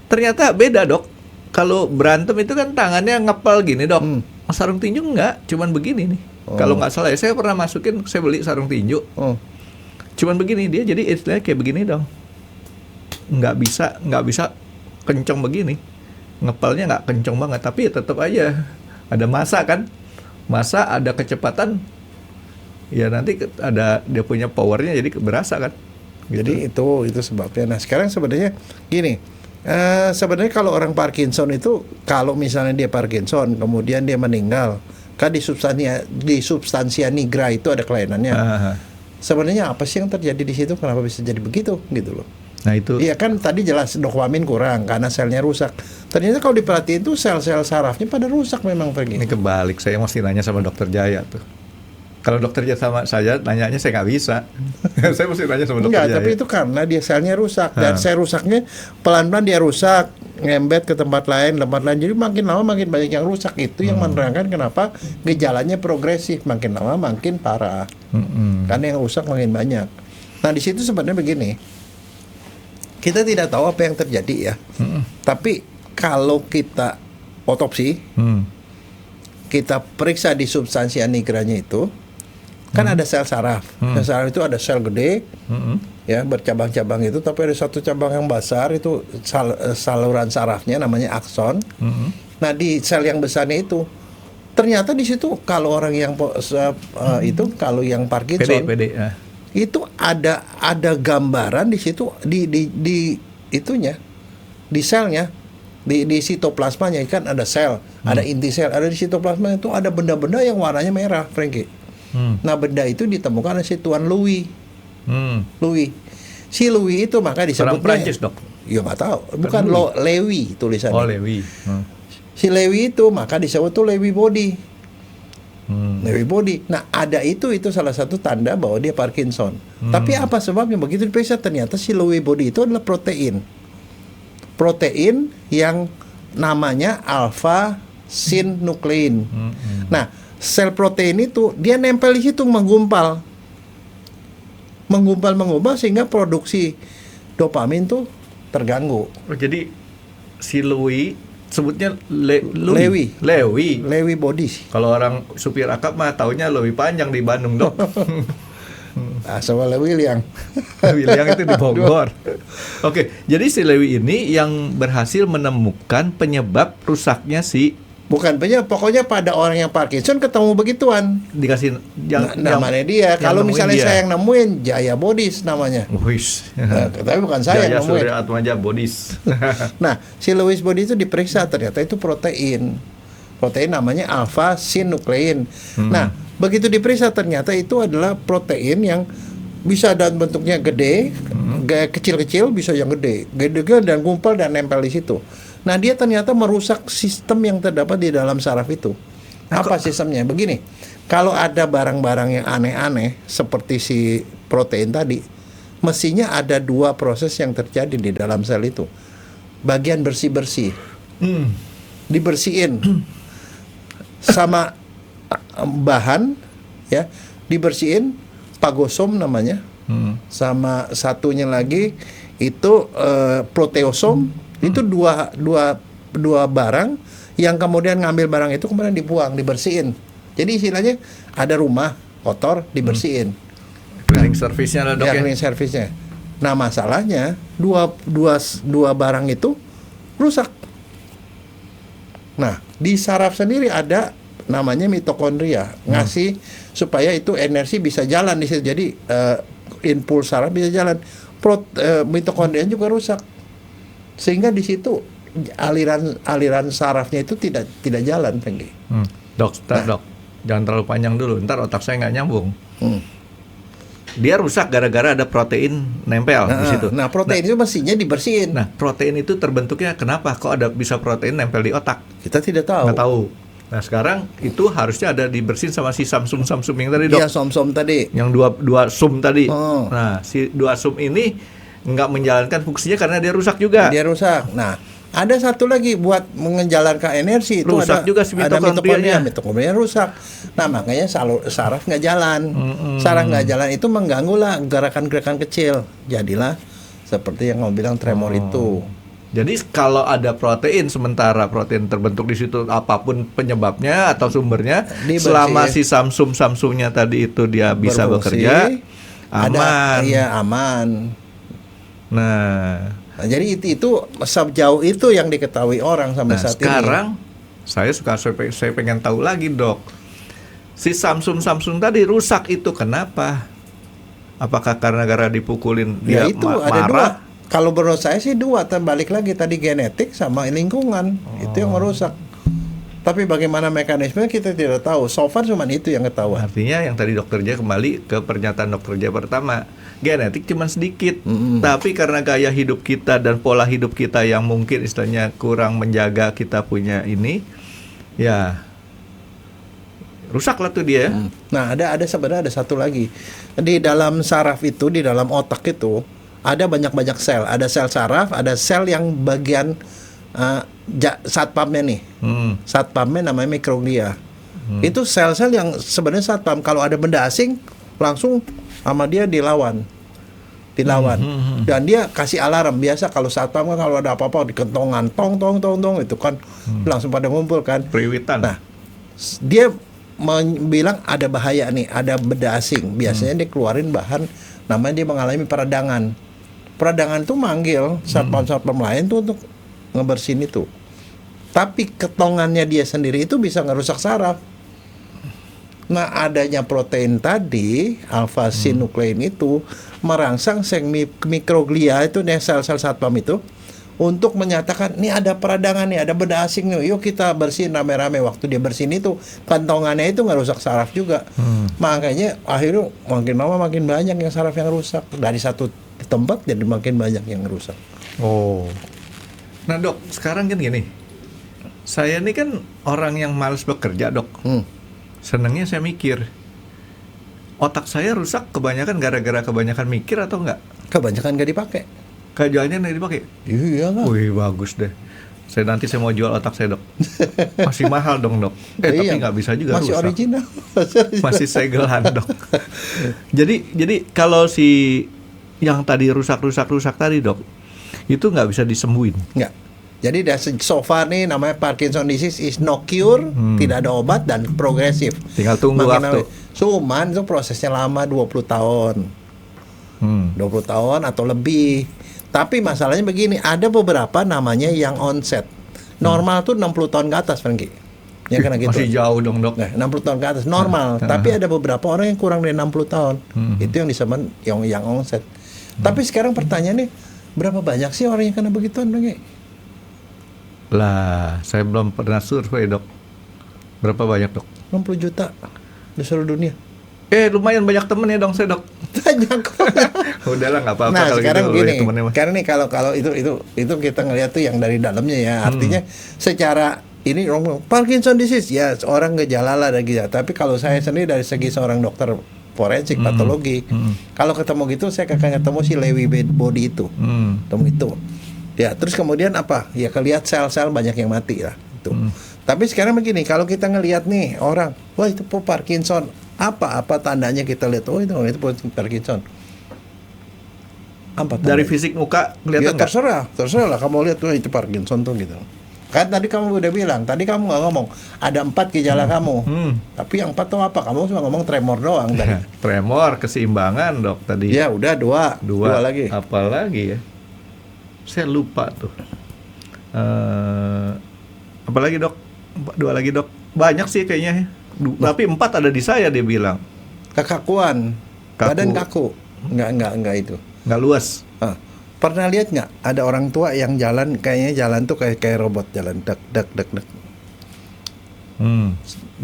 [SPEAKER 2] Ternyata beda dok. Kalau berantem itu kan tangannya ngepel gini dok. Sarung tinju enggak, cuman begini nih. Kalau nggak salah ya, saya pernah masukin, saya beli sarung tinju. Cuman begini, dia jadi istilahnya kayak begini dong. Nggak bisa kenceng begini. Ngepelnya nggak kenceng banget, tapi tetap aja ada massa kan. Massa ada kecepatan. Ya nanti ada dia punya powernya, jadi berasa kan. Gitu.
[SPEAKER 3] Jadi itu sebabnya. Nah sekarang sebenarnya gini. Sebenarnya kalau orang Parkinson itu, kalau misalnya dia Parkinson kemudian dia meninggal, kan di substansia nigra itu ada kelainannya. Sebenarnya apa sih yang terjadi di situ? Kenapa bisa jadi begitu gitu loh?
[SPEAKER 2] Nah itu.
[SPEAKER 3] Iya kan tadi jelas dopamin kurang karena selnya rusak. Ternyata kalau diperhatiin tuh sel-sel sarafnya pada rusak memang pergi.
[SPEAKER 2] Ini kebalik, saya mesti nanya sama dokter Jaya tuh. Kalau dokter Jaya sama saya nanyanya saya nggak bisa. Saya mesti nanya sama dokter Jaya.
[SPEAKER 3] Tapi itu karena dia selnya rusak. Dan sel rusaknya pelan-pelan dia rusak, ngembet ke tempat lain. Jadi makin lama makin banyak yang rusak. Itu yang menerangkan kenapa gejalanya progresif. Makin lama makin parah. Karena yang rusak makin banyak. Nah di situ sebenarnya begini. Kita tidak tahu apa yang terjadi ya. Tapi kalau kita otopsi, kita periksa di substansia nigranya itu, kan ada sel saraf. Sel saraf itu ada sel gede, ya bercabang-cabang itu, tapi ada satu cabang yang besar itu saluran sarafnya namanya akson. Nah di sel yang besarnya itu, ternyata di situ kalau orang yang itu kalau yang Parkinson,
[SPEAKER 2] PD, ya.
[SPEAKER 3] itu ada gambaran di situ di itunya, di selnya, di sitoplasmanya kan ada sel, ada inti sel, ada di sitoplasma itu ada benda-benda yang warnanya merah, Frankie. Nah benda itu ditemukan oleh si Tuan Louis. Louis. Si Louis itu maka disebutnya.
[SPEAKER 2] Orang Prancis, Dok?
[SPEAKER 3] Ya nggak tahu. Bukan Lewy tulisannya.
[SPEAKER 2] Oh, Lewy.
[SPEAKER 3] Si Lewy itu maka disebut tuh Lewy body. Lewy body. Nah ada itu salah satu tanda bahwa dia Parkinson. Tapi apa sebabnya? Begitu diperiksa ternyata si Lewy body itu adalah protein. Protein yang namanya alpha synuclein. Nah sel protein itu dia nempel di situ, menggumpal sehingga produksi dopamin tuh terganggu.
[SPEAKER 2] Oh, jadi si Louis sebutnya
[SPEAKER 3] Lewy body.
[SPEAKER 2] Kalau orang supir akap mah taunya Lewy panjang di Bandung, Dok.
[SPEAKER 3] Sama Lewy yang
[SPEAKER 2] William itu di Bogor. Oke, jadi si Lewy ini yang berhasil menemukan penyebab rusaknya si.
[SPEAKER 3] Bukan penyebab, pokoknya pada orang yang Parkinson ketemu begituan.
[SPEAKER 2] Dikasih
[SPEAKER 3] namanya dia. Kalau misalnya saya yang nemuin, Jaya Bodis namanya.
[SPEAKER 2] Wis.
[SPEAKER 3] Tapi bukan saya yang nemuin.
[SPEAKER 2] Jaya Surya Atmaja Bodis.
[SPEAKER 3] Nah, si Louis body itu diperiksa, ternyata itu protein. Protein namanya alpha synuclein. Nah, begitu diperiksa ternyata itu adalah protein yang bisa dan bentuknya gede, kecil-kecil, bisa yang gede dan gumpal dan nempel di situ. Nah dia ternyata merusak sistem yang terdapat di dalam saraf itu. Apa sistemnya? Begini, kalau ada barang-barang yang aneh-aneh seperti si protein tadi, mestinya ada dua proses yang terjadi di dalam sel itu. Bagian bersih-bersih, dibersihin sama bahan, ya, dibersihin, pagosom namanya, sama satunya lagi itu proteosom. Itu dua barang yang kemudian ngambil barang itu kemudian dibuang, dibersihin. Jadi istilahnya ada rumah kotor dibersihin.
[SPEAKER 2] Cleaning service-nya lah, Dok, ya.
[SPEAKER 3] Cleaning service-nya. Nah masalahnya dua barang itu rusak. Nah di saraf sendiri ada namanya mitokondria, ngasih supaya itu energi bisa jalan di situ. Jadi impuls saraf bisa jalan. Mitokondria juga rusak. Sehingga di situ aliran sarafnya itu tidak jalan, Penggi.
[SPEAKER 2] Dok, jangan terlalu panjang dulu, ntar otak saya nggak nyambung. Dia rusak gara-gara ada protein nempel di situ.
[SPEAKER 3] Nah, protein itu mestinya dibersihin.
[SPEAKER 2] Nah, protein itu terbentuknya kenapa? Kok ada bisa protein nempel di otak?
[SPEAKER 3] Kita tidak tahu.
[SPEAKER 2] Nggak tahu. Nah, sekarang itu harusnya ada dibersihin sama si samsum yang tadi, Dok.
[SPEAKER 3] Iya, som tadi.
[SPEAKER 2] Yang dua sum tadi. Nah, si dua sum ini nggak menjalankan fungsinya karena dia rusak juga.
[SPEAKER 3] Dia rusak. Nah, ada satu lagi buat menjalankan energi itu
[SPEAKER 2] rusak
[SPEAKER 3] ada,
[SPEAKER 2] juga si
[SPEAKER 3] mitokondria rusak. Nah, makanya saraf nggak jalan. Saraf nggak jalan itu mengganggu lah gerakan-gerakan kecil. Jadilah seperti yang kamu bilang tremor itu.
[SPEAKER 2] Jadi kalau ada protein, sementara protein terbentuk di situ apapun penyebabnya atau sumbernya, selama si samsumnya tadi itu dia bisa bekerja, aman.
[SPEAKER 3] Iya, aman.
[SPEAKER 2] Nah,
[SPEAKER 3] jadi itu sejauh itu yang diketahui orang sampai saat
[SPEAKER 2] sekarang, ini. Saya pengen tahu lagi, Dok. Si samsum tadi rusak itu kenapa? Apakah karena gara dipukulin dia
[SPEAKER 3] itu
[SPEAKER 2] marah?
[SPEAKER 3] Ada dua. Kalau menurut saya sih dua. Balik lagi tadi genetik sama lingkungan itu yang merusak. Tapi bagaimana mekanisme kita tidak tahu. So far cuma itu yang ketahuan.
[SPEAKER 2] Artinya yang tadi Dokter Jaya kembali ke pernyataan Dokter Jaya pertama, genetik cuma sedikit, tapi karena gaya hidup kita dan pola hidup kita yang mungkin istilahnya kurang menjaga kita punya ini, ya rusak lah tuh dia.
[SPEAKER 3] Nah ada sebenarnya ada satu lagi di dalam saraf itu, di dalam otak itu ada banyak sel. Ada sel saraf, ada sel yang bagian satpamnya nih. Satpamnya namanya mikroglia. Itu sel-sel yang sebenarnya satpam. Kalau ada benda asing langsung sama dia dilawan. dilawan. Dan dia kasih alarm. Biasa kalau satpam kan kalau ada apa-apa di kentongan, tong itu kan langsung pada ngumpul kan.
[SPEAKER 2] Periwitan.
[SPEAKER 3] Nah, dia bilang ada bahaya nih, ada benda asing. Biasanya dia keluarin bahan namanya dia mengalami peradangan. Peradangan itu manggil satpam-satpam lain tuh untuk ngebersihin itu. Tapi ketongannya dia sendiri itu bisa ngerusak saraf. Nah, adanya protein tadi, alfa sinuklein itu merangsang sel mikroglia itu nih sel-sel satpam itu untuk menyatakan nih ada peradangan nih, ada benda asing nih, yuk kita bersihin rame-rame. Waktu dia bersihin itu kantongannya itu ngerusak saraf juga. Makanya akhirnya makin lama makin banyak yang saraf yang rusak. Dari satu tempat jadi makin banyak yang rusak.
[SPEAKER 2] Oh. Nah dok, sekarang kan gini, saya ini kan orang yang malas bekerja dok. Senangnya saya mikir. Otak saya rusak kebanyakan gara-gara kebanyakan mikir atau enggak?
[SPEAKER 3] Kebanyakan nggak dipakai.
[SPEAKER 2] Kerjaannya nggak dipakai?
[SPEAKER 3] Iya lah.
[SPEAKER 2] Wih bagus deh. Nanti saya mau jual otak saya dok. Masih mahal dong dok. Tapi nggak bisa juga
[SPEAKER 3] masih
[SPEAKER 2] rusak.
[SPEAKER 3] Original.
[SPEAKER 2] Masih segelan dok. Jadi kalau si yang tadi rusak tadi dok, itu nggak bisa disembuhin.
[SPEAKER 3] Nggak. Jadi so far nih namanya Parkinson disease is no cure, tidak ada obat dan progresif.
[SPEAKER 2] Tinggal tunggu waktu.
[SPEAKER 3] Cuman itu prosesnya lama 20 tahun. 20 tahun atau lebih. Tapi masalahnya begini, ada beberapa namanya yang onset. Normal tuh 60 tahun ke atas, Franky. Ya kan gitu.
[SPEAKER 2] Masih jauh dong, Dok.
[SPEAKER 3] Nah, 60 tahun ke atas normal, tapi ada beberapa orang yang kurang dari 60 tahun. Itu yang disebut yang onset. Tapi sekarang pertanyaannya, berapa banyak sih orang yang kena begituan, Franky?
[SPEAKER 2] Lah, saya belum pernah survei, Dok. Berapa banyak, Dok?
[SPEAKER 3] 60 juta di seluruh dunia.
[SPEAKER 2] Lumayan banyak temen ya dong saya, Dok.
[SPEAKER 3] Banyak.
[SPEAKER 2] Udahlah, nggak apa-apa
[SPEAKER 3] Nah,
[SPEAKER 2] kalau
[SPEAKER 3] sekarang
[SPEAKER 2] gitu.
[SPEAKER 3] gini, karena nih kalau itu kita ngelihat tuh yang dari dalamnya ya. Artinya secara ini Parkinson disease ya orang gejala lah ada gejala. Tapi kalau saya sendiri dari segi seorang dokter forensik patologi, kalau ketemu gitu saya akan ketemu si Lewy body itu, ketemu itu. Ya, terus kemudian apa? Ya kelihatan sel-sel banyak yang mati lah itu. Tapi sekarang begini, kalau kita ngelihat nih orang, wah itu Parkinson, apa tandanya kita lihat? Oh itu Parkinson. Apa tandanya?
[SPEAKER 2] Dari fisik muka kelihatan nggak?
[SPEAKER 3] Terserah lah kamu lihat tuh itu Parkinson tuh gitu. Kan tadi kamu udah bilang, tadi kamu nggak ngomong ada 4 gejala kamu. Tapi yang 4 tuh apa? Kamu cuma ngomong tremor doang tadi.
[SPEAKER 2] Tremor, keseimbangan dok tadi.
[SPEAKER 3] Ya udah dua lagi.
[SPEAKER 2] Apa lagi ya? Saya lupa tuh. Apa lagi dok? 2 lagi dok. Banyak sih kayaknya. Tapi 4 ada di saya dia bilang.
[SPEAKER 3] Kekakuan. Badan kaku. Enggak itu.
[SPEAKER 2] Nggak luas.
[SPEAKER 3] Pernah lihat nggak ada orang tua yang jalan kayaknya jalan tuh kayak robot jalan dek.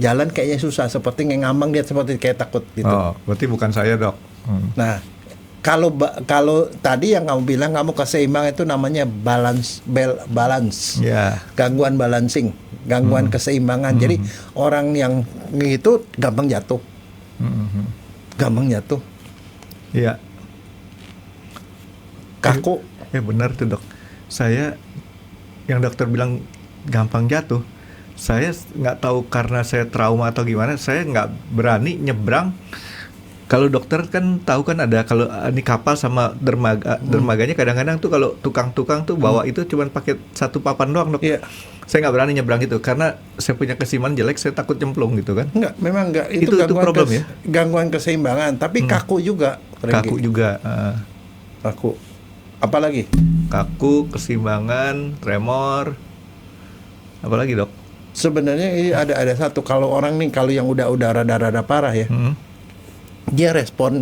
[SPEAKER 3] Jalan kayaknya susah seperti ngambang dia seperti kayak takut gitu.
[SPEAKER 2] Oh, berarti bukan saya dok.
[SPEAKER 3] Nah, kalau tadi yang kamu bilang kamu keseimbangan itu namanya balance.
[SPEAKER 2] Yeah.
[SPEAKER 3] Gangguan balancing, gangguan keseimbangan. Jadi orang yang gitu gampang jatuh. Gampang jatuh.
[SPEAKER 2] Iya.
[SPEAKER 3] Kaku.
[SPEAKER 2] Benar tuh dok. Saya yang dokter bilang gampang jatuh. Saya nggak tahu karena saya trauma atau gimana. Saya nggak berani nyebrang. Kalau dokter kan tahu kan ada kalau ini kapal sama dermaganya kadang-kadang tuh kalau tukang-tukang tuh bawa itu cuman pakai 1 papan doang dok.
[SPEAKER 3] Iya.
[SPEAKER 2] Saya nggak berani nyebrang itu karena saya punya keseimbangan jelek, saya takut cemplung gitu kan.
[SPEAKER 3] Memang enggak itu
[SPEAKER 2] problem ya.
[SPEAKER 3] Gangguan keseimbangan, tapi kaku juga.
[SPEAKER 2] Kaku juga.
[SPEAKER 3] Kaku. Apalagi?
[SPEAKER 2] Kaku, keseimbangan, tremor. Apalagi dok?
[SPEAKER 3] Sebenarnya ada satu kalau orang nih kalau yang udah rada-rada parah ya. Dia respon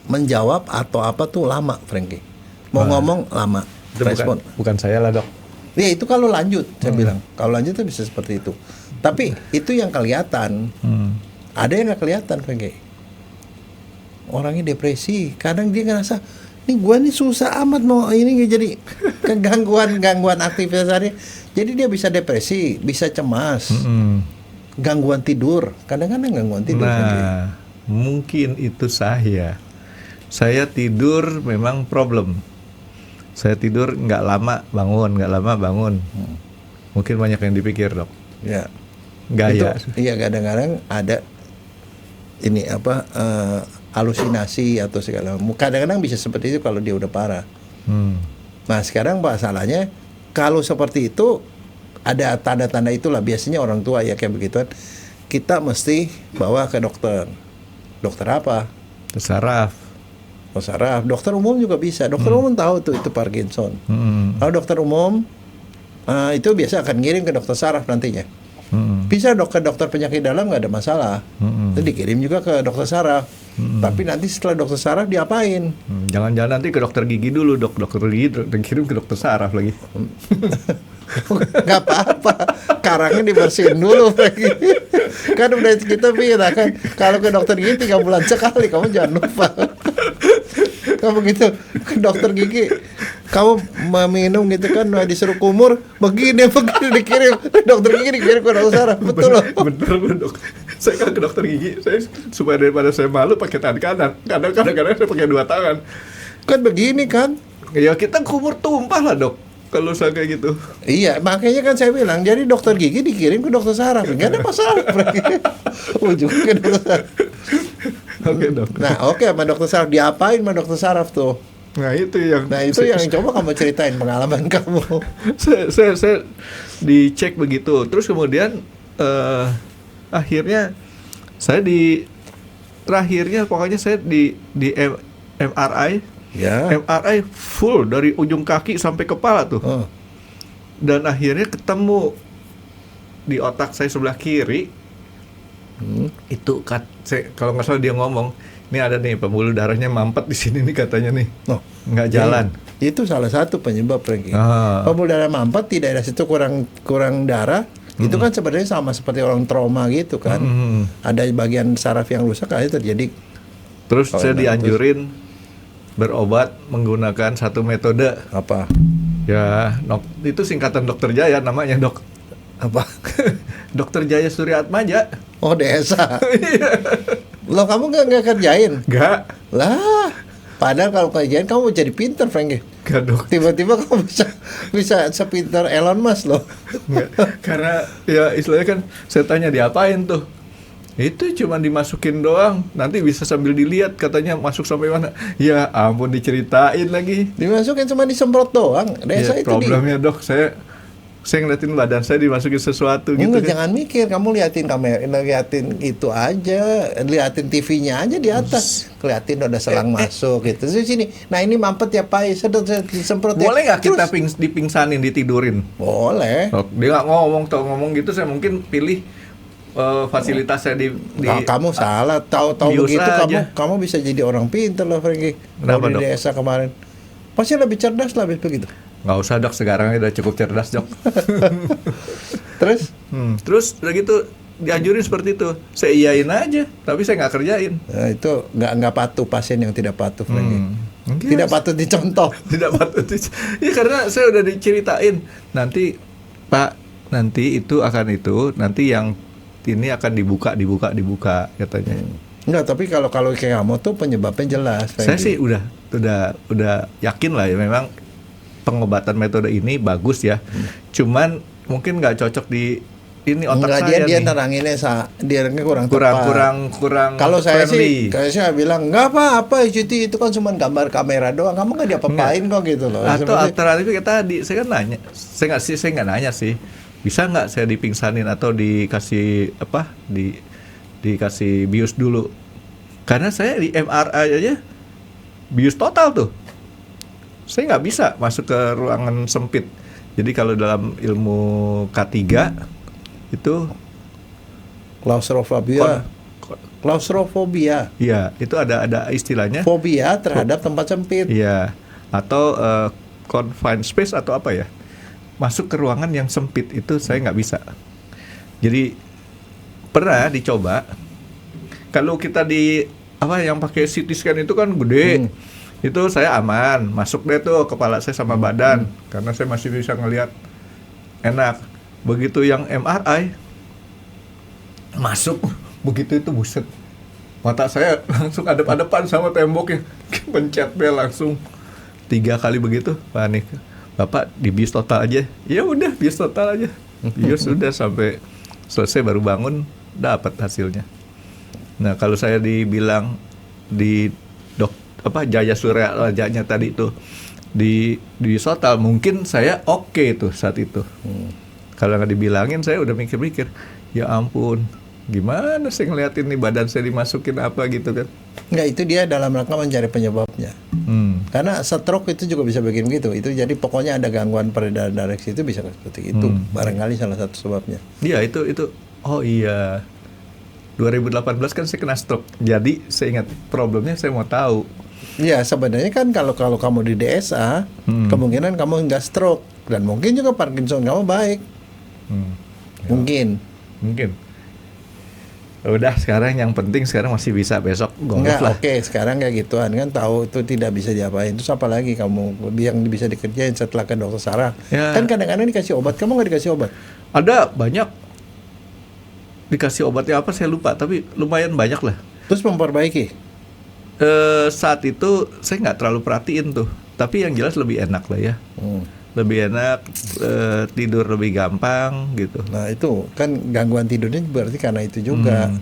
[SPEAKER 3] menjawab atau apa tuh lama, Franky. Mau ngomong lama.
[SPEAKER 2] Itu
[SPEAKER 3] respon.
[SPEAKER 2] Bukan saya lah dok.
[SPEAKER 3] Ya itu kalau lanjut, saya bilang. Kalau lanjut tuh bisa seperti itu. Tapi itu yang kelihatan. Ada yang nggak kelihatan, Franky. Orangnya depresi. Kadang dia ngerasa, nih gue nih susah amat mau ini jadi gangguan aktivitas hari. Jadi dia bisa depresi, bisa cemas, gangguan tidur. Kadang-kadang gangguan tidur.
[SPEAKER 2] Nah. Mungkin itu saya tidur memang problem. Saya tidur nggak lama bangun. Mungkin banyak yang dipikir dok.
[SPEAKER 3] Ya.
[SPEAKER 2] Gaya.
[SPEAKER 3] Iya kadang-kadang ada ini halusinasi atau segala. Kadang-kadang bisa seperti itu kalau dia udah parah. Nah sekarang masalahnya kalau seperti itu ada tanda-tanda itulah, biasanya orang tua ya kayak begituan, kita mesti bawa ke dokter. Dokter apa?
[SPEAKER 2] Saraf.
[SPEAKER 3] Oh, saraf. Dokter umum juga bisa. Dokter umum tahu tuh itu Parkinson. Kalau dokter umum itu biasa akan ngirim ke dokter saraf nantinya. Bisa ke dokter penyakit dalam nggak ada masalah. Itu dikirim juga ke dokter saraf. Tapi nanti setelah dokter saraf diapain?
[SPEAKER 2] Jangan-jangan nanti ke dokter gigi dulu, dokter gigi dikirim ke dokter saraf lagi.
[SPEAKER 3] Nggak apa-apa, karangnya dibersihin dulu lagi. Kan udah kita bilang kan, kalau ke dokter gigi 3 bulan sekali, kamu jangan lupa. Kamu gitu ke dokter gigi, kamu meminum gitu kan, disuruh kumur, begini dikirim dokter gigi, dikirim ke dokter saraf. Betul loh.
[SPEAKER 2] Bener dok. Saya kan ke dokter gigi, saya supaya daripada saya malu pakai tangan kanan. Kadang-kadang saya pakai 2 tangan.
[SPEAKER 3] Kan begini kan?
[SPEAKER 2] Ya kita kumur tumpah lah dok. Kalau saya kayak gitu.
[SPEAKER 3] Iya, makanya kan saya bilang, jadi dokter gigi dikirim ke dokter saraf, nggak ada masalah. Ujungnya ke dokter saraf.
[SPEAKER 2] Oke dok.
[SPEAKER 3] Nah oke, sama dokter saraf diapain sama dokter saraf tuh?
[SPEAKER 2] Nah itu yang.
[SPEAKER 3] Coba kamu ceritain pengalaman kamu.
[SPEAKER 2] saya dicek begitu, terus kemudian akhirnya saya terakhirnya pokoknya saya di MRI.
[SPEAKER 3] Ya.
[SPEAKER 2] MRI full dari ujung kaki sampai kepala tuh. Dan akhirnya ketemu di otak saya sebelah kiri. Itu kalau nggak salah dia ngomong, ini ada nih pembuluh darahnya mampet di sini nih katanya nih. Nggak jalan.
[SPEAKER 3] Itu salah satu penyebab, Frankie. Pembuluh darah mampet di daerah situ kurang darah. Itu kan sebenarnya sama seperti orang trauma gitu kan. Ada bagian saraf yang rusak, akhirnya terjadi.
[SPEAKER 2] Terus saya dianjurin berobat menggunakan satu metode.
[SPEAKER 3] Apa?
[SPEAKER 2] Ya, itu singkatan Dokter Jaya namanya, Dok.
[SPEAKER 3] Apa?
[SPEAKER 2] Dokter Jaya Suryaatmaja.
[SPEAKER 3] Oh, desa. Loh, kamu nggak kerjain?
[SPEAKER 2] Nggak.
[SPEAKER 3] Lah, padahal kalau kerjain kamu jadi pinter, Frankie.
[SPEAKER 2] Nggak, Dok.
[SPEAKER 3] Tiba-tiba kamu bisa sepinter Elon Musk loh.
[SPEAKER 2] Nggak. Karena ya istilahnya kan saya tanya diapain tuh. Itu cuma dimasukin doang, nanti bisa sambil dilihat katanya masuk sampai mana. Ya ampun, diceritain lagi.
[SPEAKER 3] Dimasukin cuma disemprot doang. Desa
[SPEAKER 2] Ya,
[SPEAKER 3] itu
[SPEAKER 2] problemnya dok, saya ngeliatin badan saya dimasukin sesuatu gitu.
[SPEAKER 3] Enggak,
[SPEAKER 2] kan.
[SPEAKER 3] jangan mikir, kamu liatin kamera, liatin itu aja, liatin TV-nya aja di atas, keliatin ada selang masuk gitu. Di sini, nah ini mampet ya Pak, sedot disemprot.
[SPEAKER 2] Boleh nggak kita dipingsanin, ditidurin?
[SPEAKER 3] Boleh.
[SPEAKER 2] Dia nggak ngomong gitu, saya mungkin pilih fasilitasnya di
[SPEAKER 3] nah, kamu salah, tahu begitu
[SPEAKER 2] aja.
[SPEAKER 3] kamu bisa jadi orang pintar loh, Frankie.
[SPEAKER 2] Kenapa,
[SPEAKER 3] di
[SPEAKER 2] Dok?
[SPEAKER 3] desa kemarin pasti lebih cerdas lah begitu.
[SPEAKER 2] Nggak usah dok, sekarang udah cukup cerdas dok.
[SPEAKER 3] Terus
[SPEAKER 2] udah gitu dianjurin seperti itu, saya iyain aja, tapi saya nggak kerjain.
[SPEAKER 3] Nah, itu nggak patuh, pasien yang tidak patuh, Frankie.
[SPEAKER 2] Mungkin
[SPEAKER 3] Tidak patut dicontoh.
[SPEAKER 2] Tidak patut. Ya karena saya udah diceritain, nanti Pak, nanti itu akan itu, nanti yang ini akan dibuka katanya.
[SPEAKER 3] Enggak, tapi kalau kayak kamu tuh penyebabnya jelas.
[SPEAKER 2] Saya sih udah yakin lah ya, memang pengobatan metode ini bagus ya. Cuman mungkin nggak cocok di ini otak
[SPEAKER 3] enggak,
[SPEAKER 2] saya
[SPEAKER 3] dia
[SPEAKER 2] nih.
[SPEAKER 3] neranginnya kurang tepat.
[SPEAKER 2] Kurang
[SPEAKER 3] Kalau saya
[SPEAKER 2] friendly.
[SPEAKER 3] saya bilang nggak apa-apa, itu kan cuma gambar kamera doang, kamu nggak diapa-apain kok gitu loh.
[SPEAKER 2] Atau alternatifnya tadi saya kan nanya, saya nggak nanya sih, bisa nggak saya dipingsanin atau dikasih dikasih bius dulu, karena saya di MRI aja bius total tuh, saya nggak bisa masuk ke ruangan sempit. Jadi kalau dalam ilmu K3 itu
[SPEAKER 3] klaustrofobia.
[SPEAKER 2] Iya, itu ada istilahnya.
[SPEAKER 3] Fobia terhadap tempat sempit.
[SPEAKER 2] Iya, atau confined space atau apa ya? Masuk ke ruangan yang sempit itu saya nggak bisa. Jadi pernah dicoba. Kalau kita yang pakai CT scan itu kan gede. Itu saya aman, masuk deh tuh kepala saya sama badan, karena saya masih bisa ngelihat enak. Begitu yang MRI masuk, begitu itu buset, mata saya langsung adep-adepan sama temboknya, pencet bel langsung 3 kali begitu, panik. Bapak di bius total aja. Ya udah, bius total aja. Bius sudah sampai selesai baru bangun dapat hasilnya. Nah kalau saya dibilang di Jaya Surya Rajanya tadi itu di Sotal, mungkin saya oke tuh saat itu. Kalau nggak dibilangin saya udah mikir-mikir, ya ampun, gimana sih ngeliatin nih badan saya dimasukin apa gitu kan.
[SPEAKER 3] Nggak, itu dia dalam rangka mencari penyebabnya. Karena stroke itu juga bisa bikin gitu. Itu jadi pokoknya ada gangguan peredaran darah itu bisa seperti itu. Barangkali salah satu sebabnya.
[SPEAKER 2] Iya itu. Oh iya. 2018 kan saya kena stroke. Jadi saya ingat problemnya, saya mau tahu.
[SPEAKER 3] Iya, sebenarnya kan kalau kamu di DSA, kemungkinan kamu nggak stroke dan mungkin juga Parkinson kamu baik. Mungkin.
[SPEAKER 2] Udah, sekarang yang penting sekarang masih bisa, besok golf lah.
[SPEAKER 3] Oke, sekarang kayak gituan kan tahu itu tidak bisa diapain. Terus apa lagi kamu yang bisa dikerjain setelah ke dokter Sarah?
[SPEAKER 2] Ya.
[SPEAKER 3] Kan kadang-kadang dikasih obat, kamu nggak dikasih obat?
[SPEAKER 2] Ada banyak dikasih obatnya apa saya lupa, tapi lumayan banyak lah.
[SPEAKER 3] Terus memperbaiki?
[SPEAKER 2] Saat itu saya nggak terlalu perhatiin tuh, tapi yang jelas lebih enak lah ya. Lebih enak, tidur lebih gampang gitu.
[SPEAKER 3] Nah itu kan gangguan tidurnya berarti karena itu juga.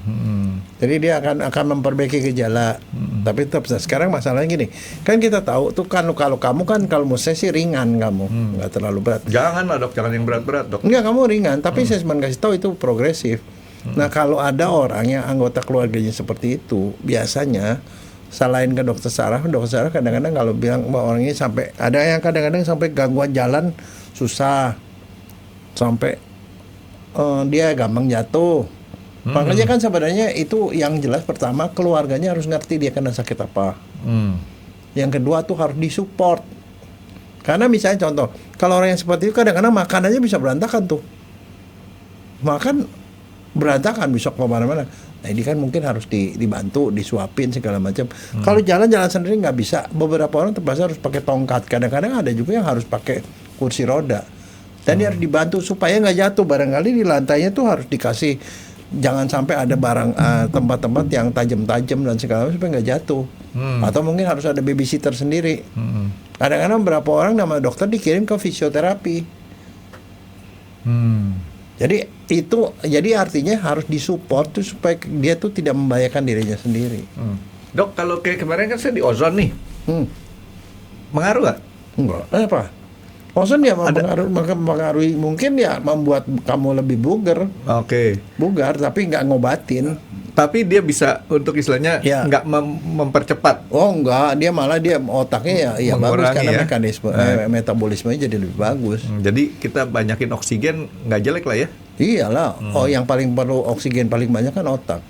[SPEAKER 3] Jadi dia akan memperbaiki gejala. Tapi tetap sekarang masalahnya gini, kan kita tahu tuh kan kalau kamu kan kalau menurut saya sih ringan kamu, nggak terlalu berat.
[SPEAKER 2] Jangan lah dok, jangan yang berat-berat dok.
[SPEAKER 3] Enggak, kamu ringan, tapi saya cuma kasih tahu itu progresif. Nah kalau ada orang yang anggota keluarganya seperti itu, biasanya selain ke dokter saraf kadang-kadang kalau bilang bahwa orang ini sampai ada yang kadang-kadang sampai gangguan jalan susah, sampai dia gampang jatuh. Makanya kan sebenarnya itu yang jelas pertama keluarganya harus ngerti dia kena sakit apa. Yang kedua tuh harus disupport. Karena misalnya contoh, kalau orang yang seperti itu kadang-kadang makanannya bisa berantakan tuh. Makan berantakan bisa kemana-mana. Nah ini kan mungkin harus dibantu, disuapin segala macam. Kalau jalan-jalan sendiri nggak bisa. Beberapa orang terpaksa harus pakai tongkat. Kadang-kadang ada juga yang harus pakai kursi roda. Dan dia harus dibantu supaya nggak jatuh. Barangkali di lantainya tuh harus dikasih, jangan sampai ada barang tempat-tempat yang tajam-tajam dan segala macam supaya nggak jatuh. Atau mungkin harus ada babysitter sendiri. Kadang-kadang berapa orang nama dokter dikirim ke fisioterapi. Jadi artinya harus disupport tuh supaya dia tuh tidak membahayakan dirinya sendiri.
[SPEAKER 2] Dok, kalau kayak kemarin kan saya di ozon nih, mengaruh nggak?
[SPEAKER 3] Enggak. Apa? Ozon ya mempengaruhi, mungkin ya membuat kamu lebih bugar.
[SPEAKER 2] Oke.
[SPEAKER 3] Bugar tapi nggak ngobatin.
[SPEAKER 2] Tapi dia bisa untuk istilahnya
[SPEAKER 3] Ya.
[SPEAKER 2] nggak mempercepat.
[SPEAKER 3] Oh enggak, dia malah otaknya ya bagus
[SPEAKER 2] Mengurangi
[SPEAKER 3] karena
[SPEAKER 2] ya.
[SPEAKER 3] mekanisme metabolismenya jadi lebih bagus.
[SPEAKER 2] Jadi kita banyakin oksigen nggak jelek lah ya.
[SPEAKER 3] Iyalah. Oh yang paling perlu oksigen paling banyak kan otak.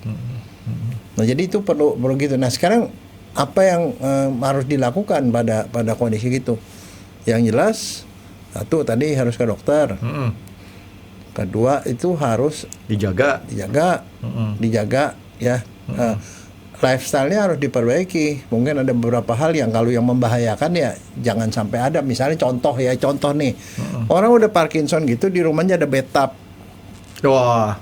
[SPEAKER 3] Nah jadi itu perlu gitu. Nah sekarang apa yang harus dilakukan pada kondisi gitu? Yang jelas satu tadi harus ke dokter. Kedua itu harus dijaga ya. Lifestyle-nya harus diperbaiki. Mungkin ada beberapa hal yang kalau yang membahayakan ya jangan sampai ada. Misalnya contoh nih, orang udah Parkinson gitu di rumahnya ada bathtub.
[SPEAKER 2] Wah,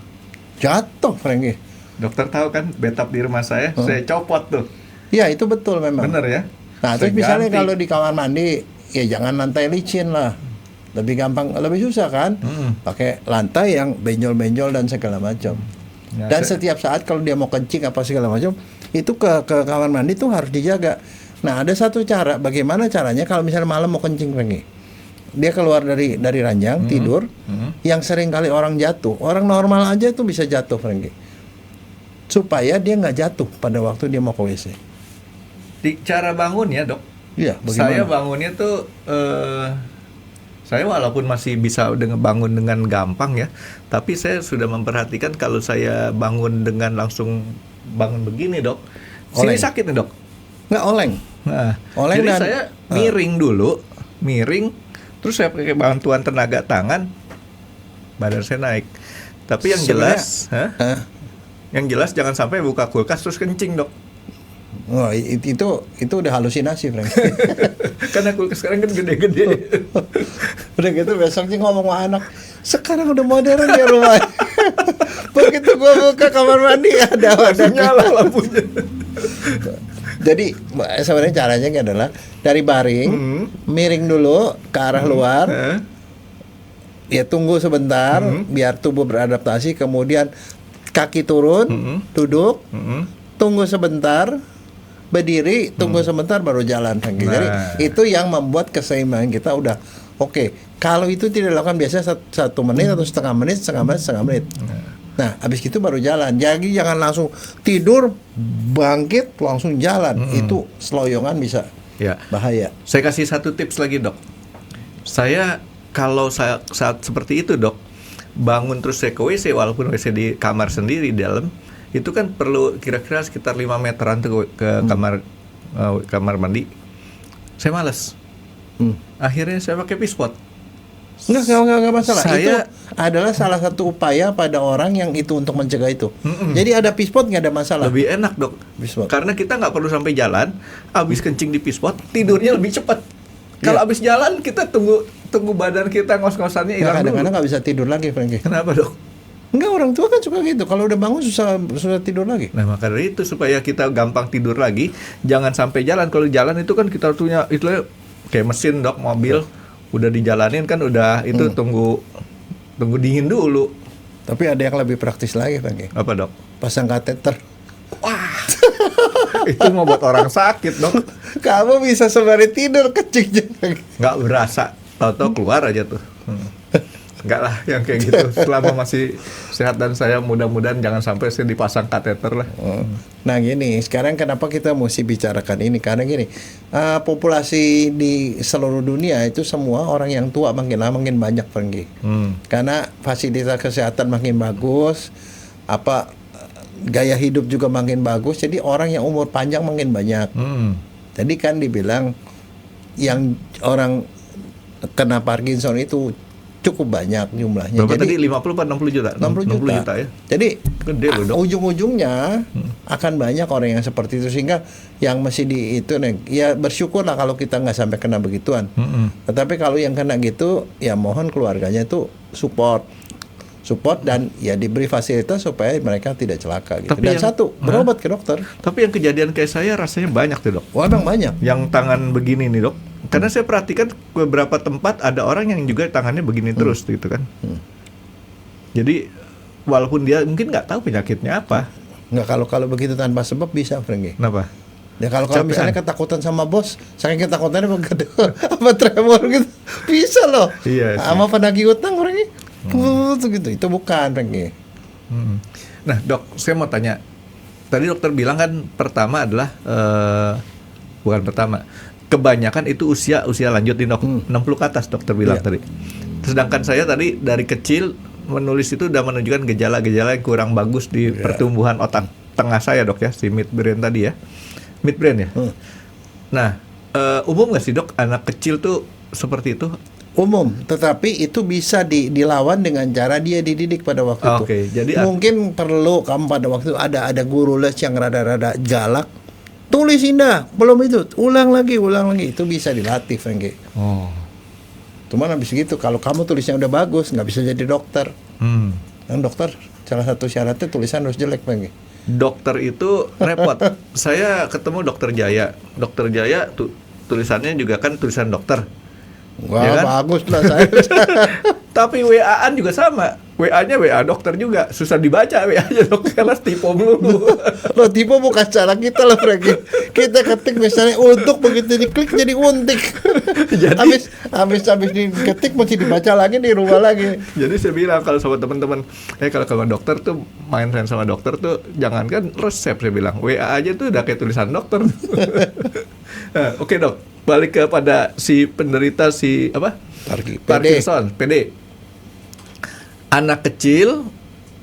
[SPEAKER 3] Jatuh, Frankie.
[SPEAKER 2] dokter tahu kan bathtub di rumah saya copot tuh.
[SPEAKER 3] Iya itu betul memang.
[SPEAKER 2] Bener ya.
[SPEAKER 3] Nah terus misalnya kalau di kamar mandi, ya jangan lantai licin lah. Lebih gampang, lebih susah kan? Pakai lantai yang benjol-benjol dan segala macam.
[SPEAKER 2] Ya,
[SPEAKER 3] Dan setiap saat kalau dia mau kencing apa segala macam, itu ke kamar mandi tuh harus dijaga. Nah ada satu cara, bagaimana caranya kalau misalnya malam mau kencing lagi, dia keluar dari ranjang tidur, yang sering kali orang jatuh, orang normal aja tuh bisa jatuh, Frankie. Supaya dia nggak jatuh pada waktu dia mau ke WC.
[SPEAKER 2] Di cara bangun ya dok.
[SPEAKER 3] Iya, bagaimana?
[SPEAKER 2] Saya bangunnya tuh saya walaupun masih bisa bangun dengan gampang ya, tapi saya sudah memperhatikan kalau saya bangun dengan langsung bangun begini dok, sini
[SPEAKER 3] Oleng.
[SPEAKER 2] sakit nih dok.
[SPEAKER 3] Nggak oleng.
[SPEAKER 2] Nah,
[SPEAKER 3] Oleng
[SPEAKER 2] jadi
[SPEAKER 3] dan-
[SPEAKER 2] saya miring dulu, terus saya pakai bantuan tenaga tangan, badan saya naik. Tapi yang
[SPEAKER 3] Sebenarnya-
[SPEAKER 2] jelas,
[SPEAKER 3] Hah?
[SPEAKER 2] yang jelas jangan sampai buka kulkas terus kencing dok.
[SPEAKER 3] Oh, itu udah halusinasi, Frank.
[SPEAKER 2] Karena kulkas sekarang kan gede-gede.
[SPEAKER 3] Udah gitu besoknya ngomong sama anak, sekarang udah modern ya rumah. Begitu gua buka kamar mandi ada
[SPEAKER 2] Langsung nyala lampunya.
[SPEAKER 3] Jadi sebenarnya caranya adalah dari baring, miring dulu ke arah luar, ya tunggu sebentar biar tubuh beradaptasi, kemudian kaki turun, duduk, tunggu sebentar, berdiri, tunggu sebentar baru jalan. Jadi itu yang membuat keseimbangan kita udah oke. Kalau itu tidak dilakukan biasanya 1 menit atau setengah menit. Nah, habis itu baru jalan. Jadi jangan langsung tidur, bangkit, langsung jalan. Itu seloyongan bisa bahaya.
[SPEAKER 2] Saya kasih satu tips lagi, Dok. Saya kalau saat seperti itu, Dok, bangun terus saya ke WC, walaupun WC di kamar sendiri di dalam, itu kan perlu kira-kira sekitar 5 meteran tuh ke kamar mandi. Saya malas. Akhirnya saya pakai pispot.
[SPEAKER 3] Enggak masalah.
[SPEAKER 2] Saya,
[SPEAKER 3] itu adalah salah satu upaya pada orang yang itu untuk mencegah itu. Jadi ada pispot nggak ada masalah.
[SPEAKER 2] Lebih enak, Dok.
[SPEAKER 3] Pispot.
[SPEAKER 2] Karena kita nggak perlu sampai jalan, habis kencing di pispot, tidurnya lebih cepat. Kalau habis jalan kita tunggu badan kita ngos-ngosannya hilang dulu.
[SPEAKER 3] Kadang-kadang nggak bisa tidur lagi, Frankie.
[SPEAKER 2] Kenapa, Dok?
[SPEAKER 3] Enggak, orang tua kan suka gitu. Kalau udah bangun susah tidur lagi.
[SPEAKER 2] Nah, maka dari itu supaya kita gampang tidur lagi, jangan sampai jalan. Kalau jalan itu kan kita punya itu kayak mesin, Dok, mobil. Udah dijalanin kan udah itu tunggu dingin dulu.
[SPEAKER 3] Tapi ada yang lebih praktis lagi, Frankie.
[SPEAKER 2] Apa, Dok?
[SPEAKER 3] Pasang kateter.
[SPEAKER 2] Wah. Itu mau buat orang sakit, Dok.
[SPEAKER 3] Kamu bisa sembari tidur kencing.
[SPEAKER 2] Nggak berasa, tahu-tahu keluar aja tuh. Enggak lah yang kayak gitu. Selama masih sehat dan saya mudah-mudahan jangan sampai saya dipasang kateter lah.
[SPEAKER 3] Nah gini, sekarang kenapa kita mesti bicarakan ini? Karena gini, populasi di seluruh dunia itu semua orang yang tua makin lama makin banyak, Frankie. Karena fasilitas kesehatan makin bagus, gaya hidup juga makin bagus. Jadi orang yang umur panjang makin banyak. Jadi kan dibilang yang orang kena Parkinson itu cukup banyak jumlahnya.
[SPEAKER 2] Berapa
[SPEAKER 3] jadi
[SPEAKER 2] tadi 50 atau 60 juta?
[SPEAKER 3] 60 juta
[SPEAKER 2] ya.
[SPEAKER 3] Jadi
[SPEAKER 2] gede loh, Dok.
[SPEAKER 3] ujung-ujungnya akan banyak orang yang seperti itu, sehingga yang mesti ya bersyukurlah kalau kita nggak sampai kena begituan. Tetapi kalau yang kena gitu, ya mohon keluarganya itu support dan ya diberi fasilitas supaya mereka tidak celaka gitu.
[SPEAKER 2] Tapi
[SPEAKER 3] Dan berobat ke dokter.
[SPEAKER 2] Tapi yang kejadian kayak saya rasanya banyak tuh, Dok.
[SPEAKER 3] Wah, emang banyak.
[SPEAKER 2] Yang tangan begini nih, Dok. Karena saya perhatikan beberapa tempat ada orang yang juga tangannya begini terus gitu kan. Jadi walaupun dia mungkin nggak tahu penyakitnya apa.
[SPEAKER 3] Nggak, kalau begitu tanpa sebab bisa, Frankie.
[SPEAKER 2] Kenapa?
[SPEAKER 3] Ya kalau misalnya ketakutan sama bos, saking ketakutannya begitu apa tremor gitu, bisa loh.
[SPEAKER 2] Iya.
[SPEAKER 3] Sama penagih utang orangnya, gitu. Itu bukan, Frankie.
[SPEAKER 2] Nah, Dok, saya mau tanya. Tadi dokter bilang kan pertama adalah bukan pertama. Kebanyakan itu usia lanjut di 60 ke atas, dokter bilang tadi. Sedangkan saya tadi dari kecil menulis itu udah menunjukkan gejala-gejala yang kurang bagus di pertumbuhan otak tengah saya, Dok ya, si midbrain tadi ya. Midbrain ya. Nah, umum nggak sih, Dok, anak kecil tuh seperti itu?
[SPEAKER 3] Umum, tetapi itu bisa dilawan dengan cara dia dididik pada waktu itu.
[SPEAKER 2] Jadi
[SPEAKER 3] mungkin perlu kamu pada waktu itu ada guru les yang rada-rada galak. Tulis indah, belum itu, ulang lagi, itu bisa dilatih, Frankie. Cuman habis gitu, kalau kamu tulisnya udah bagus, nggak bisa jadi dokter. Kan dokter, salah satu syaratnya tulisan harus jelek, Frankie.
[SPEAKER 2] Dokter itu repot. Saya ketemu Dokter Jaya. Dokter Jaya tulisannya juga kan tulisan dokter.
[SPEAKER 3] Wah,
[SPEAKER 2] ya kan?
[SPEAKER 3] Bagus lah saya.
[SPEAKER 2] Tapi WA-an juga sama. WA-nya WA dokter juga. Susah dibaca WA-nya, Dok, karena tipe melulu.
[SPEAKER 3] Loh, tipe bukan cara kita lah, Frankie. Kita ketik misalnya untuk, begitu diklik jadi untik.
[SPEAKER 2] Jadi
[SPEAKER 3] habis diketik mesti dibaca lagi di rumah lagi.
[SPEAKER 2] Jadi saya bilang kalau sama teman-teman, kalau dokter tuh main sama dokter tuh jangankan resep, saya bilang WA aja tuh udah kayak tulisan dokter. Nah, oke, Dok. Balik kepada si penderita Parkinson, PD. Anak kecil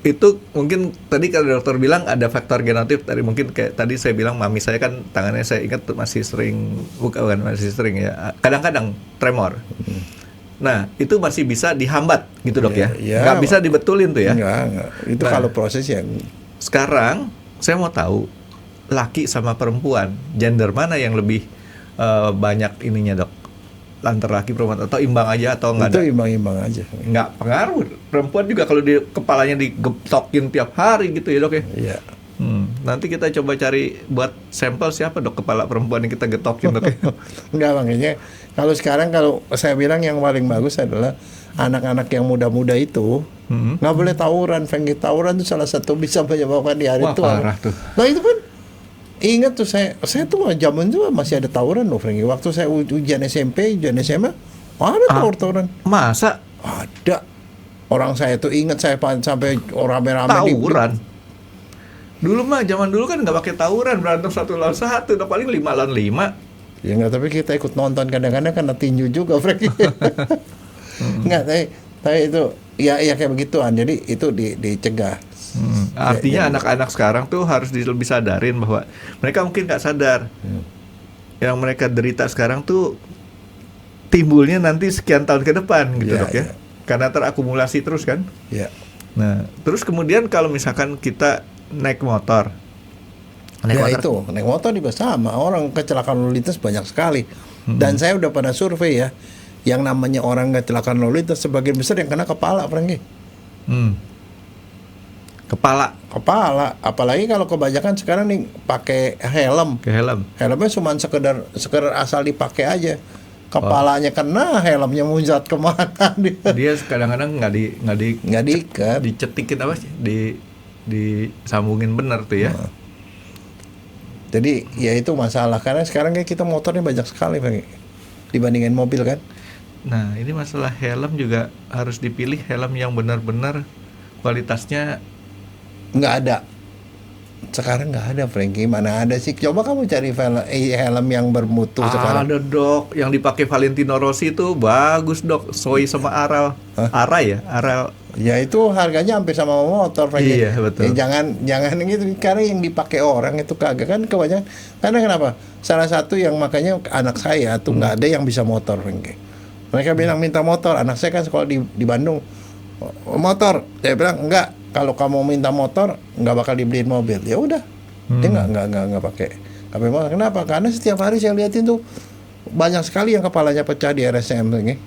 [SPEAKER 2] itu mungkin tadi kalau dokter bilang ada faktor genotif. Tadi mungkin kayak tadi saya bilang mami saya kan tangannya saya ingat masih sering ya. Kadang-kadang tremor. Nah, itu masih bisa dihambat gitu, Dok ya. Nggak bisa dibetulin tuh ya.
[SPEAKER 3] Enggak. Itu kalau proses ya.
[SPEAKER 2] Sekarang saya mau tahu laki sama perempuan, gender mana yang lebih banyak ininya, Dok? Antara laki perempuan atau imbang aja atau enggak?
[SPEAKER 3] Itu imbang aja.
[SPEAKER 2] Enggak pengaruh. Perempuan juga kalau di kepalanya digetokin tiap hari gitu ya, Dok ya.
[SPEAKER 3] Iya.
[SPEAKER 2] Nanti kita coba cari buat sampel siapa, Dok, kepala perempuan yang kita getokin, Dok.
[SPEAKER 3] Enggak, makanya kalau sekarang kalau saya bilang yang paling bagus adalah anak-anak yang muda-muda itu nggak boleh tawuran. Tawuran itu salah satu bisa menyebabkan di hari tua.
[SPEAKER 2] Parah tuh.
[SPEAKER 3] Nah itu kan ingat tuh saya tuh zaman itu masih ada tawuran loh, Frankie. Waktu saya ujian SMP, ujian SMA, ada tawuran.
[SPEAKER 2] Masa
[SPEAKER 3] Ada. Orang saya tuh ingat saya sampai orang rame-rame
[SPEAKER 2] tawuran? Dulu mah zaman dulu kan nggak pakai tawuran, berantem 1 lawan 1, udah paling 5 lawan 5.
[SPEAKER 3] Ya nggak, tapi kita ikut nonton kadang-kadang karena tinju juga, Frankie. Nggak, tapi itu ya kayak begituan. Jadi itu dicegah.
[SPEAKER 2] Artinya anak-anak sekarang tuh harus lebih sadarin bahwa mereka mungkin nggak sadar yang mereka derita sekarang tuh timbulnya nanti sekian tahun ke depan gitu, Dok ya. Karena terakumulasi terus kan.
[SPEAKER 3] Ya.
[SPEAKER 2] Nah, terus kemudian kalau misalkan kita naik motor,
[SPEAKER 3] naik motor juga sama. Orang kecelakaan lalu lintas banyak sekali. Dan saya udah pada survei ya, yang namanya orang kecelakaan lalu lintas sebagian besar yang kena kepala, Frankie.
[SPEAKER 2] Kepala,
[SPEAKER 3] apalagi kalau kebanyakan sekarang nih pakai helm. Helmnya cuma sekedar asal dipakai aja. Kepalanya kena, helmnya muncrat kemana
[SPEAKER 2] dia kadang-kadang nggak
[SPEAKER 3] diikat,
[SPEAKER 2] dicetikin apa sih, disambungin bener tuh ya.
[SPEAKER 3] Jadi ya itu masalah, karena sekarang kayak kita motornya banyak sekali dibandingin mobil kan.
[SPEAKER 2] Nah ini masalah helm juga harus dipilih helm yang benar-benar kualitasnya.
[SPEAKER 3] Nggak ada. Sekarang nggak ada, Frankie. Mana ada sih? Coba kamu cari helm yang bermutu sekarang.
[SPEAKER 2] Ada, Dok. Yang dipakai Valentino Rossi itu bagus, Dok. Soi sama Aral. Aral.
[SPEAKER 3] Ya itu harganya hampir sama motor, Frankie.
[SPEAKER 2] Iya, betul.
[SPEAKER 3] Jangan gitu, karena yang dipakai orang itu kagak kan kebanyakan. Karena kenapa? Salah satu yang makanya anak saya tuh nggak ada yang bisa motor, Frankie. Mereka bilang minta motor. Anak saya kan sekolah di Bandung. Motor. Saya bilang enggak. Kalau kamu minta motor nggak bakal dibeliin mobil. Ya udah, dia nggak pakai motor. Kenapa? Karena setiap hari saya liatin tuh banyak sekali yang kepalanya pecah di RSCM ini.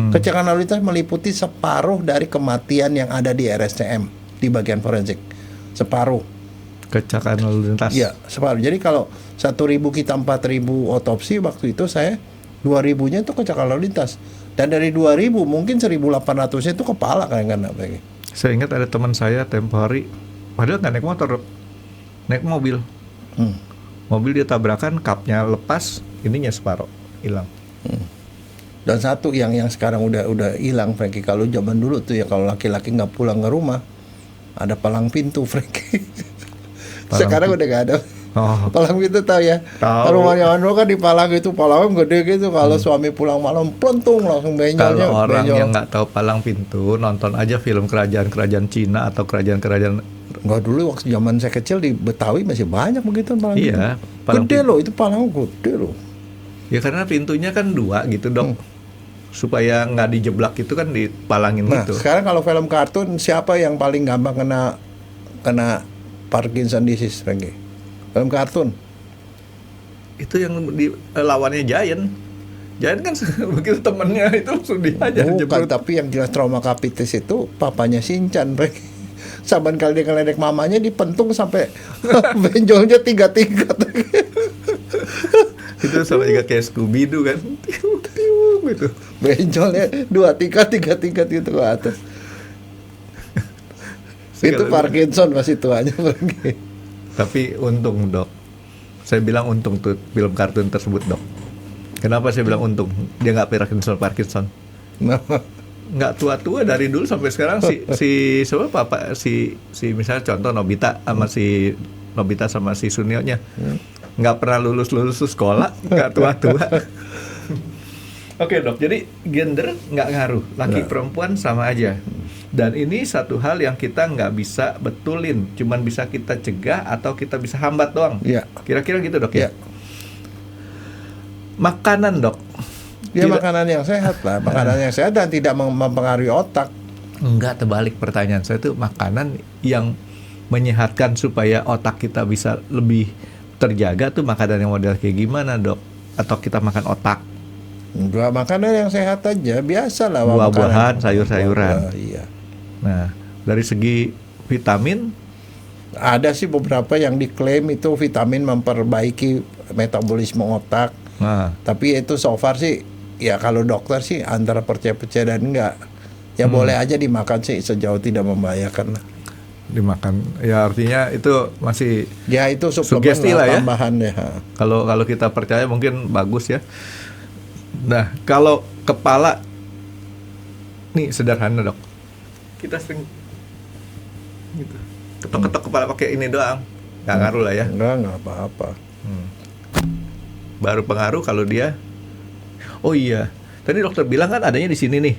[SPEAKER 3] Kecelakaan lalu lintas meliputi separuh dari kematian yang ada di RSCM di bagian forensik. Separuh.
[SPEAKER 2] Kecelakaan lalu lintas.
[SPEAKER 3] Iya, separuh. Jadi kalau 1.000 kita 4.000 otopsi, waktu itu saya 2.000-nya itu kecelakaan lalu lintas. Dan dari 2.000 mungkin 1.800-nya itu kepala kan apa.
[SPEAKER 2] Saya ingat ada teman saya tempo hari, padahal nggak naik motor, naik mobil. Mobil dia tabrakan, kapnya lepas, ininya separuh hilang.
[SPEAKER 3] Dan satu yang sekarang udah hilang, Frankie. Kalau zaman dulu tuh ya, kalau laki-laki nggak pulang ke rumah, ada palang pintu, Frankie. Sekarang udah nggak ada. Palang pintu tahu ya?
[SPEAKER 2] Tahu.
[SPEAKER 3] Rumahnya dulu kan di palang itu, palangnya gede gitu. Kalau suami pulang malam, plentung langsung benjolnya.
[SPEAKER 2] Kalau orang yang nggak tahu palang pintu, nonton aja film kerajaan-kerajaan Cina atau kerajaan-kerajaan.
[SPEAKER 3] Enggak, dulu waktu zaman saya kecil di Betawi masih banyak begitu palang pintu.
[SPEAKER 2] Iya, palang
[SPEAKER 3] gede
[SPEAKER 2] pintu.
[SPEAKER 3] loh, itu palang gede loh.
[SPEAKER 2] Ya karena pintunya kan 2 gitu, Dok. Supaya nggak dijeblak itu kan dipalangin gitu.
[SPEAKER 3] Sekarang kalau film kartun, siapa yang paling gampang kena Parkinson disease, Frankie? Film kartun.
[SPEAKER 2] Itu yang lawannya Giant. Giant kan begitu temennya itu langsung dihajar.
[SPEAKER 3] Bukan, tapi yang jelas trauma kapitis itu papanya Shinchan, Frankie. Saban kali dia ngeledek mamanya dipentung sampai benjolnya 3 tingkat.
[SPEAKER 2] Itu sama juga kayak Scooby-Doo kan. Gitu.
[SPEAKER 3] Benjolnya 2 tingkat, 3 tingkat gitu ke atas. Itu Parkinson masih tuanya, Frankie.
[SPEAKER 2] Tapi untung, Dok. Saya bilang untung tuh film kartun tersebut, Dok. Kenapa saya bilang untung? Dia nggak Parkinson. Nggak tua-tua dari dulu sampai sekarang si misalnya contoh Nobita sama si Sunilnya nggak pernah lulus sekolah, nggak tua-tua. Oke, Dok, jadi gender nggak ngaruh, laki perempuan sama aja. Dan ini satu hal yang kita nggak bisa betulin, cuman bisa kita cegah atau kita bisa hambat doang.
[SPEAKER 3] Iya.
[SPEAKER 2] Kira-kira gitu, Dok ya. Makanan, Dok.
[SPEAKER 3] Ya makanan yang sehat lah, makanan yang sehat dan tidak mempengaruhi otak.
[SPEAKER 2] Enggak, terbalik pertanyaan saya tuh makanan yang menyehatkan supaya otak kita bisa lebih terjaga tuh makanan yang model kayak gimana, Dok? Atau kita makan otak?
[SPEAKER 3] Enggak, makanan yang sehat aja, biasa lah.
[SPEAKER 2] Buah-buahan, sayur-sayuran.
[SPEAKER 3] Iya.
[SPEAKER 2] Nah, dari segi vitamin,
[SPEAKER 3] ada sih beberapa yang diklaim itu vitamin memperbaiki metabolisme otak.
[SPEAKER 2] nah,
[SPEAKER 3] Tapi itu so far sih, ya kalau dokter sih antara percaya dan enggak. Ya boleh aja dimakan sih sejauh tidak membahayakan lah.
[SPEAKER 2] dimakan. Ya artinya itu masih
[SPEAKER 3] Ya itu
[SPEAKER 2] sugesti
[SPEAKER 3] suplemen
[SPEAKER 2] lah ya.
[SPEAKER 3] tambahan ya.
[SPEAKER 2] Kalau kita percaya mungkin bagus ya. Nah, kalau kepala nih sederhana, Dok. Kita sering gitu. Ketok-ketok kepala pakai ini doang. Nggak ngaruh lah ya.
[SPEAKER 3] Enggak apa-apa.
[SPEAKER 2] Baru pengaruh kalau dia. Oh iya, tadi dokter bilang kan adanya di sini nih.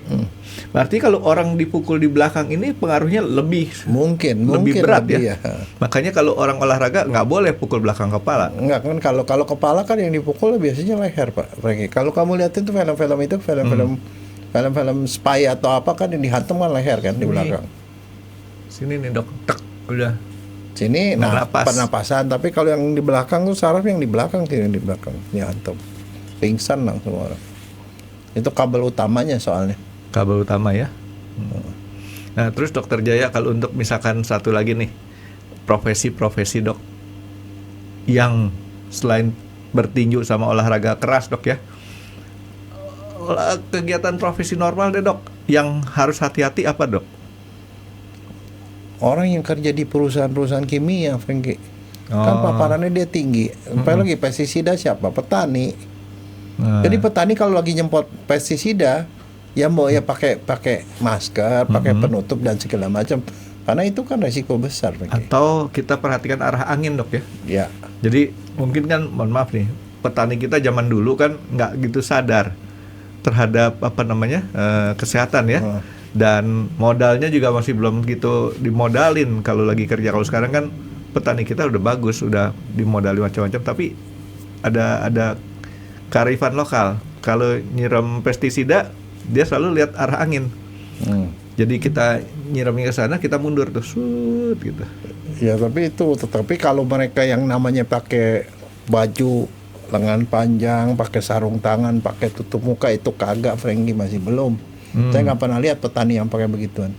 [SPEAKER 2] Berarti kalau orang dipukul di belakang ini pengaruhnya lebih
[SPEAKER 3] Mungkin
[SPEAKER 2] berat
[SPEAKER 3] lebih,
[SPEAKER 2] ya. Makanya kalau orang olahraga nggak boleh pukul belakang kepala.
[SPEAKER 3] Enggak kan, kalau kepala kan yang dipukul biasanya leher, Pak Franky. Kalau kamu lihat itu film-film spy atau apa kan yang dihantam kan leher kan di belakang.
[SPEAKER 2] Sini nih dok, tek, udah.
[SPEAKER 3] Sini
[SPEAKER 2] Napas.
[SPEAKER 3] pernapasan, tapi kalau yang di belakang tuh saraf yang di belakang dihantam. Pingsan langsung orang. Itu kabel utamanya soalnya.
[SPEAKER 2] Kabel utama ya. Nah terus dokter Jaya, kalau untuk misalkan satu lagi nih, profesi dok yang selain bertinju sama olahraga keras dok ya, kegiatan profesi normal deh dok, yang harus hati-hati apa dok?
[SPEAKER 3] Orang yang kerja di perusahaan-perusahaan kimia, Franky, kan paparannya dia tinggi. Apalagi pestisida siapa? Petani. Jadi petani kalau lagi nyemprot pestisida, ya mau ya pakai masker, pakai penutup dan segala macam. Karena itu kan resiko besar, Franky.
[SPEAKER 2] Atau kita perhatikan arah angin dok ya?
[SPEAKER 3] Ya.
[SPEAKER 2] Jadi mungkin kan, mohon maaf nih, petani kita zaman dulu kan nggak gitu sadar terhadap kesehatan ya. Dan modalnya juga masih belum gitu dimodalin kalau lagi kerja. Kalau sekarang kan petani kita udah bagus, udah dimodali macam-macam, tapi ada kearifan lokal. Kalau nyiram pestisida, dia selalu lihat arah angin. Jadi kita nyiramnya ke sana, kita mundur tuh, shoot gitu.
[SPEAKER 3] Ya tetapi kalau mereka yang namanya pakai baju lengan panjang, pakai sarung tangan, pakai tutup muka, itu kagak, Franky, masih belum. Saya nggak pernah lihat petani yang pakai begituan.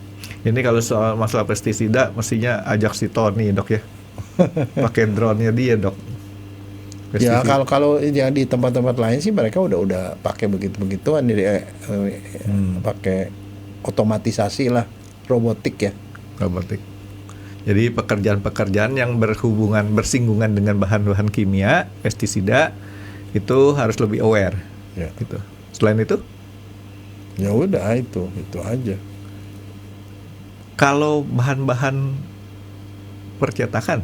[SPEAKER 2] Ini kalau soal masalah pestisida, mestinya ajak si Tony dok ya, pakai drone-nya dia dok.
[SPEAKER 3] Ya kalau ya di tempat-tempat lain sih mereka udah pakai begituan, jadi pakai otomatisasi lah, robotik ya.
[SPEAKER 2] Robotik. Jadi pekerjaan-pekerjaan yang bersinggungan dengan bahan-bahan kimia, pestisida, itu harus lebih aware.
[SPEAKER 3] Ya.
[SPEAKER 2] Gitu. Selain itu?
[SPEAKER 3] Ya udah itu aja.
[SPEAKER 2] Kalau bahan-bahan percetakan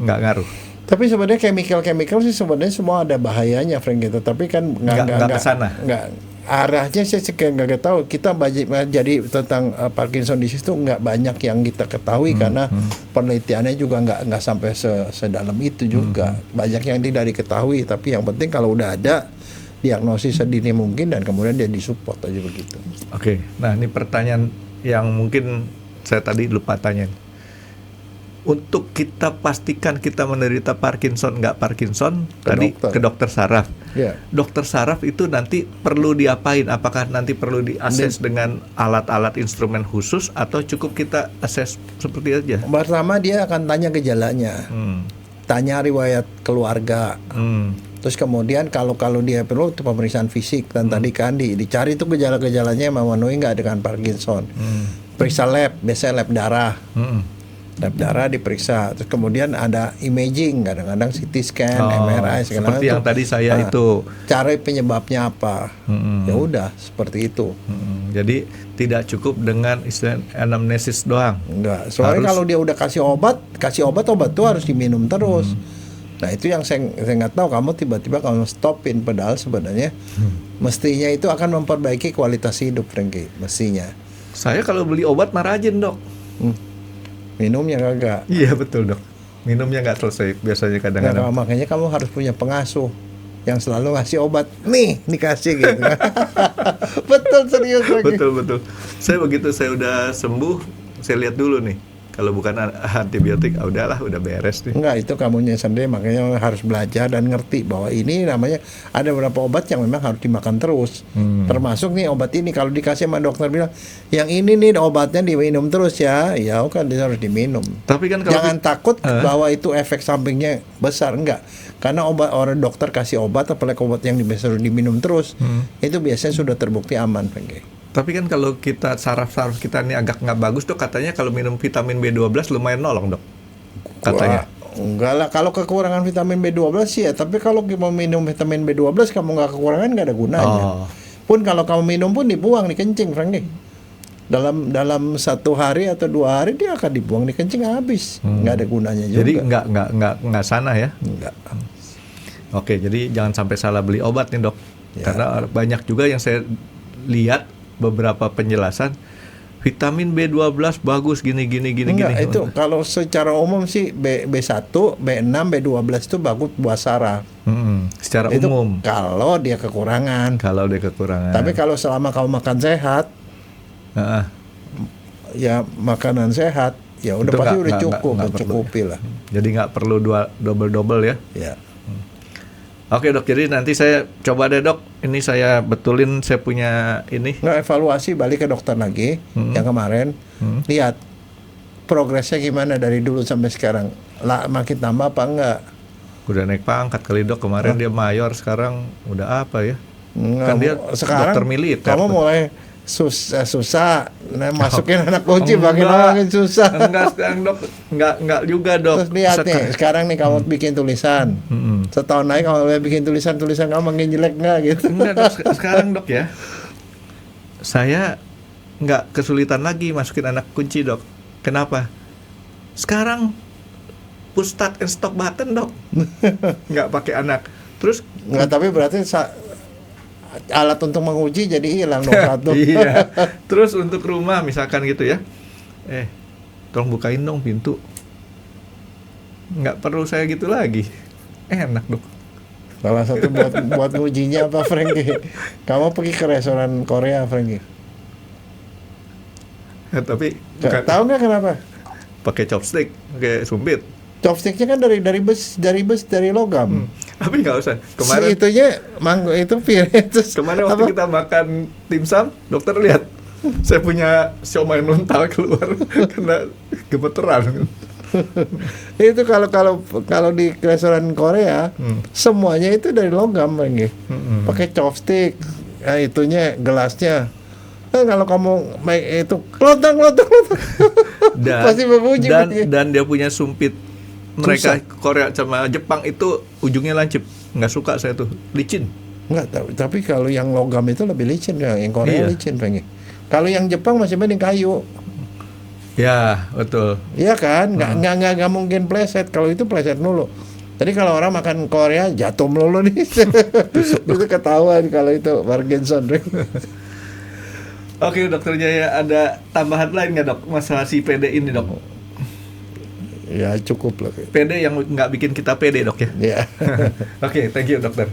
[SPEAKER 2] nggak ngaruh.
[SPEAKER 3] Tapi sebenarnya chemical sih sebenarnya semua ada bahayanya, Frank, gitu. Tapi kan nggak
[SPEAKER 2] kesana.
[SPEAKER 3] Nggak, arahnya saya nggak tahu. Kita jadi tentang Parkinson disease itu nggak banyak yang kita ketahui karena penelitiannya juga nggak sampai sedalam itu juga. Banyak yang tidak diketahui. Tapi yang penting kalau udah ada, diagnosis sedini mungkin dan kemudian dia disupport aja begitu.
[SPEAKER 2] Oke, nah ini pertanyaan yang mungkin saya tadi lupa tanya. Untuk kita pastikan kita menderita Parkinson nggak Parkinson, ke dokter saraf.
[SPEAKER 3] Yeah.
[SPEAKER 2] Dokter saraf itu nanti perlu diapain? Apakah nanti perlu diakses dengan alat-alat instrumen khusus atau cukup kita akses seperti aja?
[SPEAKER 3] Pertama dia akan tanya gejalanya, tanya riwayat keluarga. Terus kemudian kalau dia perlu itu pemeriksaan fisik dan tadi kan dicari itu gejala-gejalanya memenuhi nggak dengan Parkinson. Periksa lab, biasanya lab darah. Lab darah diperiksa, terus kemudian ada imaging, kadang-kadang CT scan, MRI, segala
[SPEAKER 2] seperti yang tadi saya itu.
[SPEAKER 3] Cari penyebabnya apa? Ya udah seperti itu.
[SPEAKER 2] Jadi tidak cukup dengan istilah anamnesis doang.
[SPEAKER 3] Enggak. Soalnya kalau dia udah kasih obat tuh harus diminum terus. Nah itu yang saya nggak tahu, kamu tiba-tiba kamu stopin, padahal sebenarnya mestinya itu akan memperbaiki kualitas hidup, Franky, mestinya.
[SPEAKER 2] Saya kalau beli obat mah rajin dok.
[SPEAKER 3] Minumnya kagak.
[SPEAKER 2] Iya betul dok. Minumnya nggak selesai biasanya kadang-kadang.
[SPEAKER 3] Nah, makanya kamu harus punya pengasuh yang selalu ngasih obat. Nih dikasih gitu. Betul, serius lagi.
[SPEAKER 2] Betul. Saya begitu saya udah sembuh, saya lihat dulu nih. Kalau bukan antibiotik, udahlah, udah beres nih.
[SPEAKER 3] Enggak, itu kamunya sendiri, makanya harus belajar dan ngerti bahwa ini namanya ada beberapa obat yang memang harus dimakan terus. Termasuk nih obat ini, kalau dikasih sama dokter bilang, yang ini nih obatnya diminum terus ya kan dia harus diminum.
[SPEAKER 2] Tapi kan kalau
[SPEAKER 3] jangan takut bahwa itu efek sampingnya besar, enggak. Karena orang dokter kasih obat, apalagi obat yang disuruh diminum terus, itu biasanya sudah terbukti aman, Franky.
[SPEAKER 2] Tapi kan kalau kita saraf-saraf kita ini agak nggak bagus dok, katanya kalau minum vitamin B12 lumayan nolong dok. Katanya.
[SPEAKER 3] Wah, enggak lah, kalau kekurangan vitamin B12 sih ya, tapi kalau mau minum vitamin B12 kamu nggak kekurangan nggak ada gunanya.
[SPEAKER 2] Oh.
[SPEAKER 3] Pun kalau kamu minum pun dibuang di kencing, Franky. Dalam 1 hari atau 2 hari dia akan dibuang di kencing habis, nggak ada gunanya juga.
[SPEAKER 2] Jadi nggak sana ya.
[SPEAKER 3] Enggak.
[SPEAKER 2] Oke, jadi jangan sampai salah beli obat nih dok.
[SPEAKER 3] Ya.
[SPEAKER 2] Karena banyak juga yang saya lihat beberapa penjelasan vitamin B12 bagus gini.
[SPEAKER 3] Enggak, itu kalau secara umum sih B1, B6, B12 itu bagus buat saraf.
[SPEAKER 2] Secara
[SPEAKER 3] Itu
[SPEAKER 2] umum
[SPEAKER 3] kalau dia kekurangan.
[SPEAKER 2] kalau dia kekurangan.
[SPEAKER 3] Tapi kalau selama kamu makan sehat,
[SPEAKER 2] Heeh.
[SPEAKER 3] ya makanan sehat, ya udah
[SPEAKER 2] Itu
[SPEAKER 3] pasti
[SPEAKER 2] nggak-
[SPEAKER 3] udah
[SPEAKER 2] nggak-
[SPEAKER 3] cukup,
[SPEAKER 2] nggak perlu.
[SPEAKER 3] mencukupi lah.
[SPEAKER 2] Jadi nggak perlu double ya.
[SPEAKER 3] Ya.
[SPEAKER 2] Oke dok, jadi nanti saya coba deh dok. Ini saya betulin, saya punya ini.
[SPEAKER 3] Nggak evaluasi, balik ke dokter lagi yang kemarin, lihat progresnya gimana dari dulu sampai sekarang. Lah makin tambah apa enggak?
[SPEAKER 2] Udah naik pangkat kali dok. Kemarin dia mayor, sekarang udah apa ya?
[SPEAKER 3] Enggak,
[SPEAKER 2] Kan dia
[SPEAKER 3] sekarang
[SPEAKER 2] dokter militer.
[SPEAKER 3] kamu mulai susah, nah, masukin anak kunci
[SPEAKER 2] Enggak.
[SPEAKER 3] makin susah.
[SPEAKER 2] Enggak sekarang dok, enggak juga dok.
[SPEAKER 3] Terus lihat nih, sekarang nih kamu bikin tulisan, setahun lagi kamu bikin tulisan kamu makin jelek nggak gitu?
[SPEAKER 2] Enggak dok, sekarang dok ya, saya nggak kesulitan lagi masukin anak kunci dok. Kenapa? Sekarang push start and stop button dok, nggak pakai anak. Terus
[SPEAKER 3] Nggak, tapi berarti alat untuk menguji jadi hilang dong satu.
[SPEAKER 2] iya. Terus untuk rumah misalkan gitu ya, tolong bukain dong pintu. Nggak perlu saya gitu lagi, enak dok.
[SPEAKER 3] Salah satu buat ngujinya apa, Franky? Kamu pergi ke restoran Korea, Franky?
[SPEAKER 2] Tapi
[SPEAKER 3] Tahu nggak kenapa?
[SPEAKER 2] pakai chopstick, pakai sumpit.
[SPEAKER 3] Chopsticknya kan dari logam.
[SPEAKER 2] Tapi nggak usah. Kemarin
[SPEAKER 3] Itunya itu terus
[SPEAKER 2] Kemarin waktu
[SPEAKER 3] apa?
[SPEAKER 2] kita makan dimsum, dokter lihat saya punya siomay nuntal keluar karena gemeteran.
[SPEAKER 3] Itu kalau di restoran Korea semuanya itu dari logam lagi. Pakai chopstick. Nah, itunya gelasnya. Kalau kamu itu kelotang pasti berbunyi.
[SPEAKER 2] Dan dia punya sumpit. Mereka Korea sama Jepang itu ujungnya lancip. Nggak suka saya tuh, licin.
[SPEAKER 3] Nggak tahu, tapi kalau yang logam itu lebih licin, yang Korea
[SPEAKER 2] Iya.
[SPEAKER 3] licin pengen. Kalau yang Jepang masih mending kayu.
[SPEAKER 2] Ya betul.
[SPEAKER 3] Iya kan? Nggak mungkin pleset. Kalau itu pleset dulu. Jadi kalau orang makan Korea jatuh melulu nih. Itu ketahuan kalau itu Parkinson.
[SPEAKER 2] Oke dokter Jaya, ada tambahan lain nggak dok masalah si PD ini dok?
[SPEAKER 3] Ya cukup lah.
[SPEAKER 2] PD yang nggak bikin kita PD dok ya.
[SPEAKER 3] Ya.
[SPEAKER 2] Oke, thank you dokter.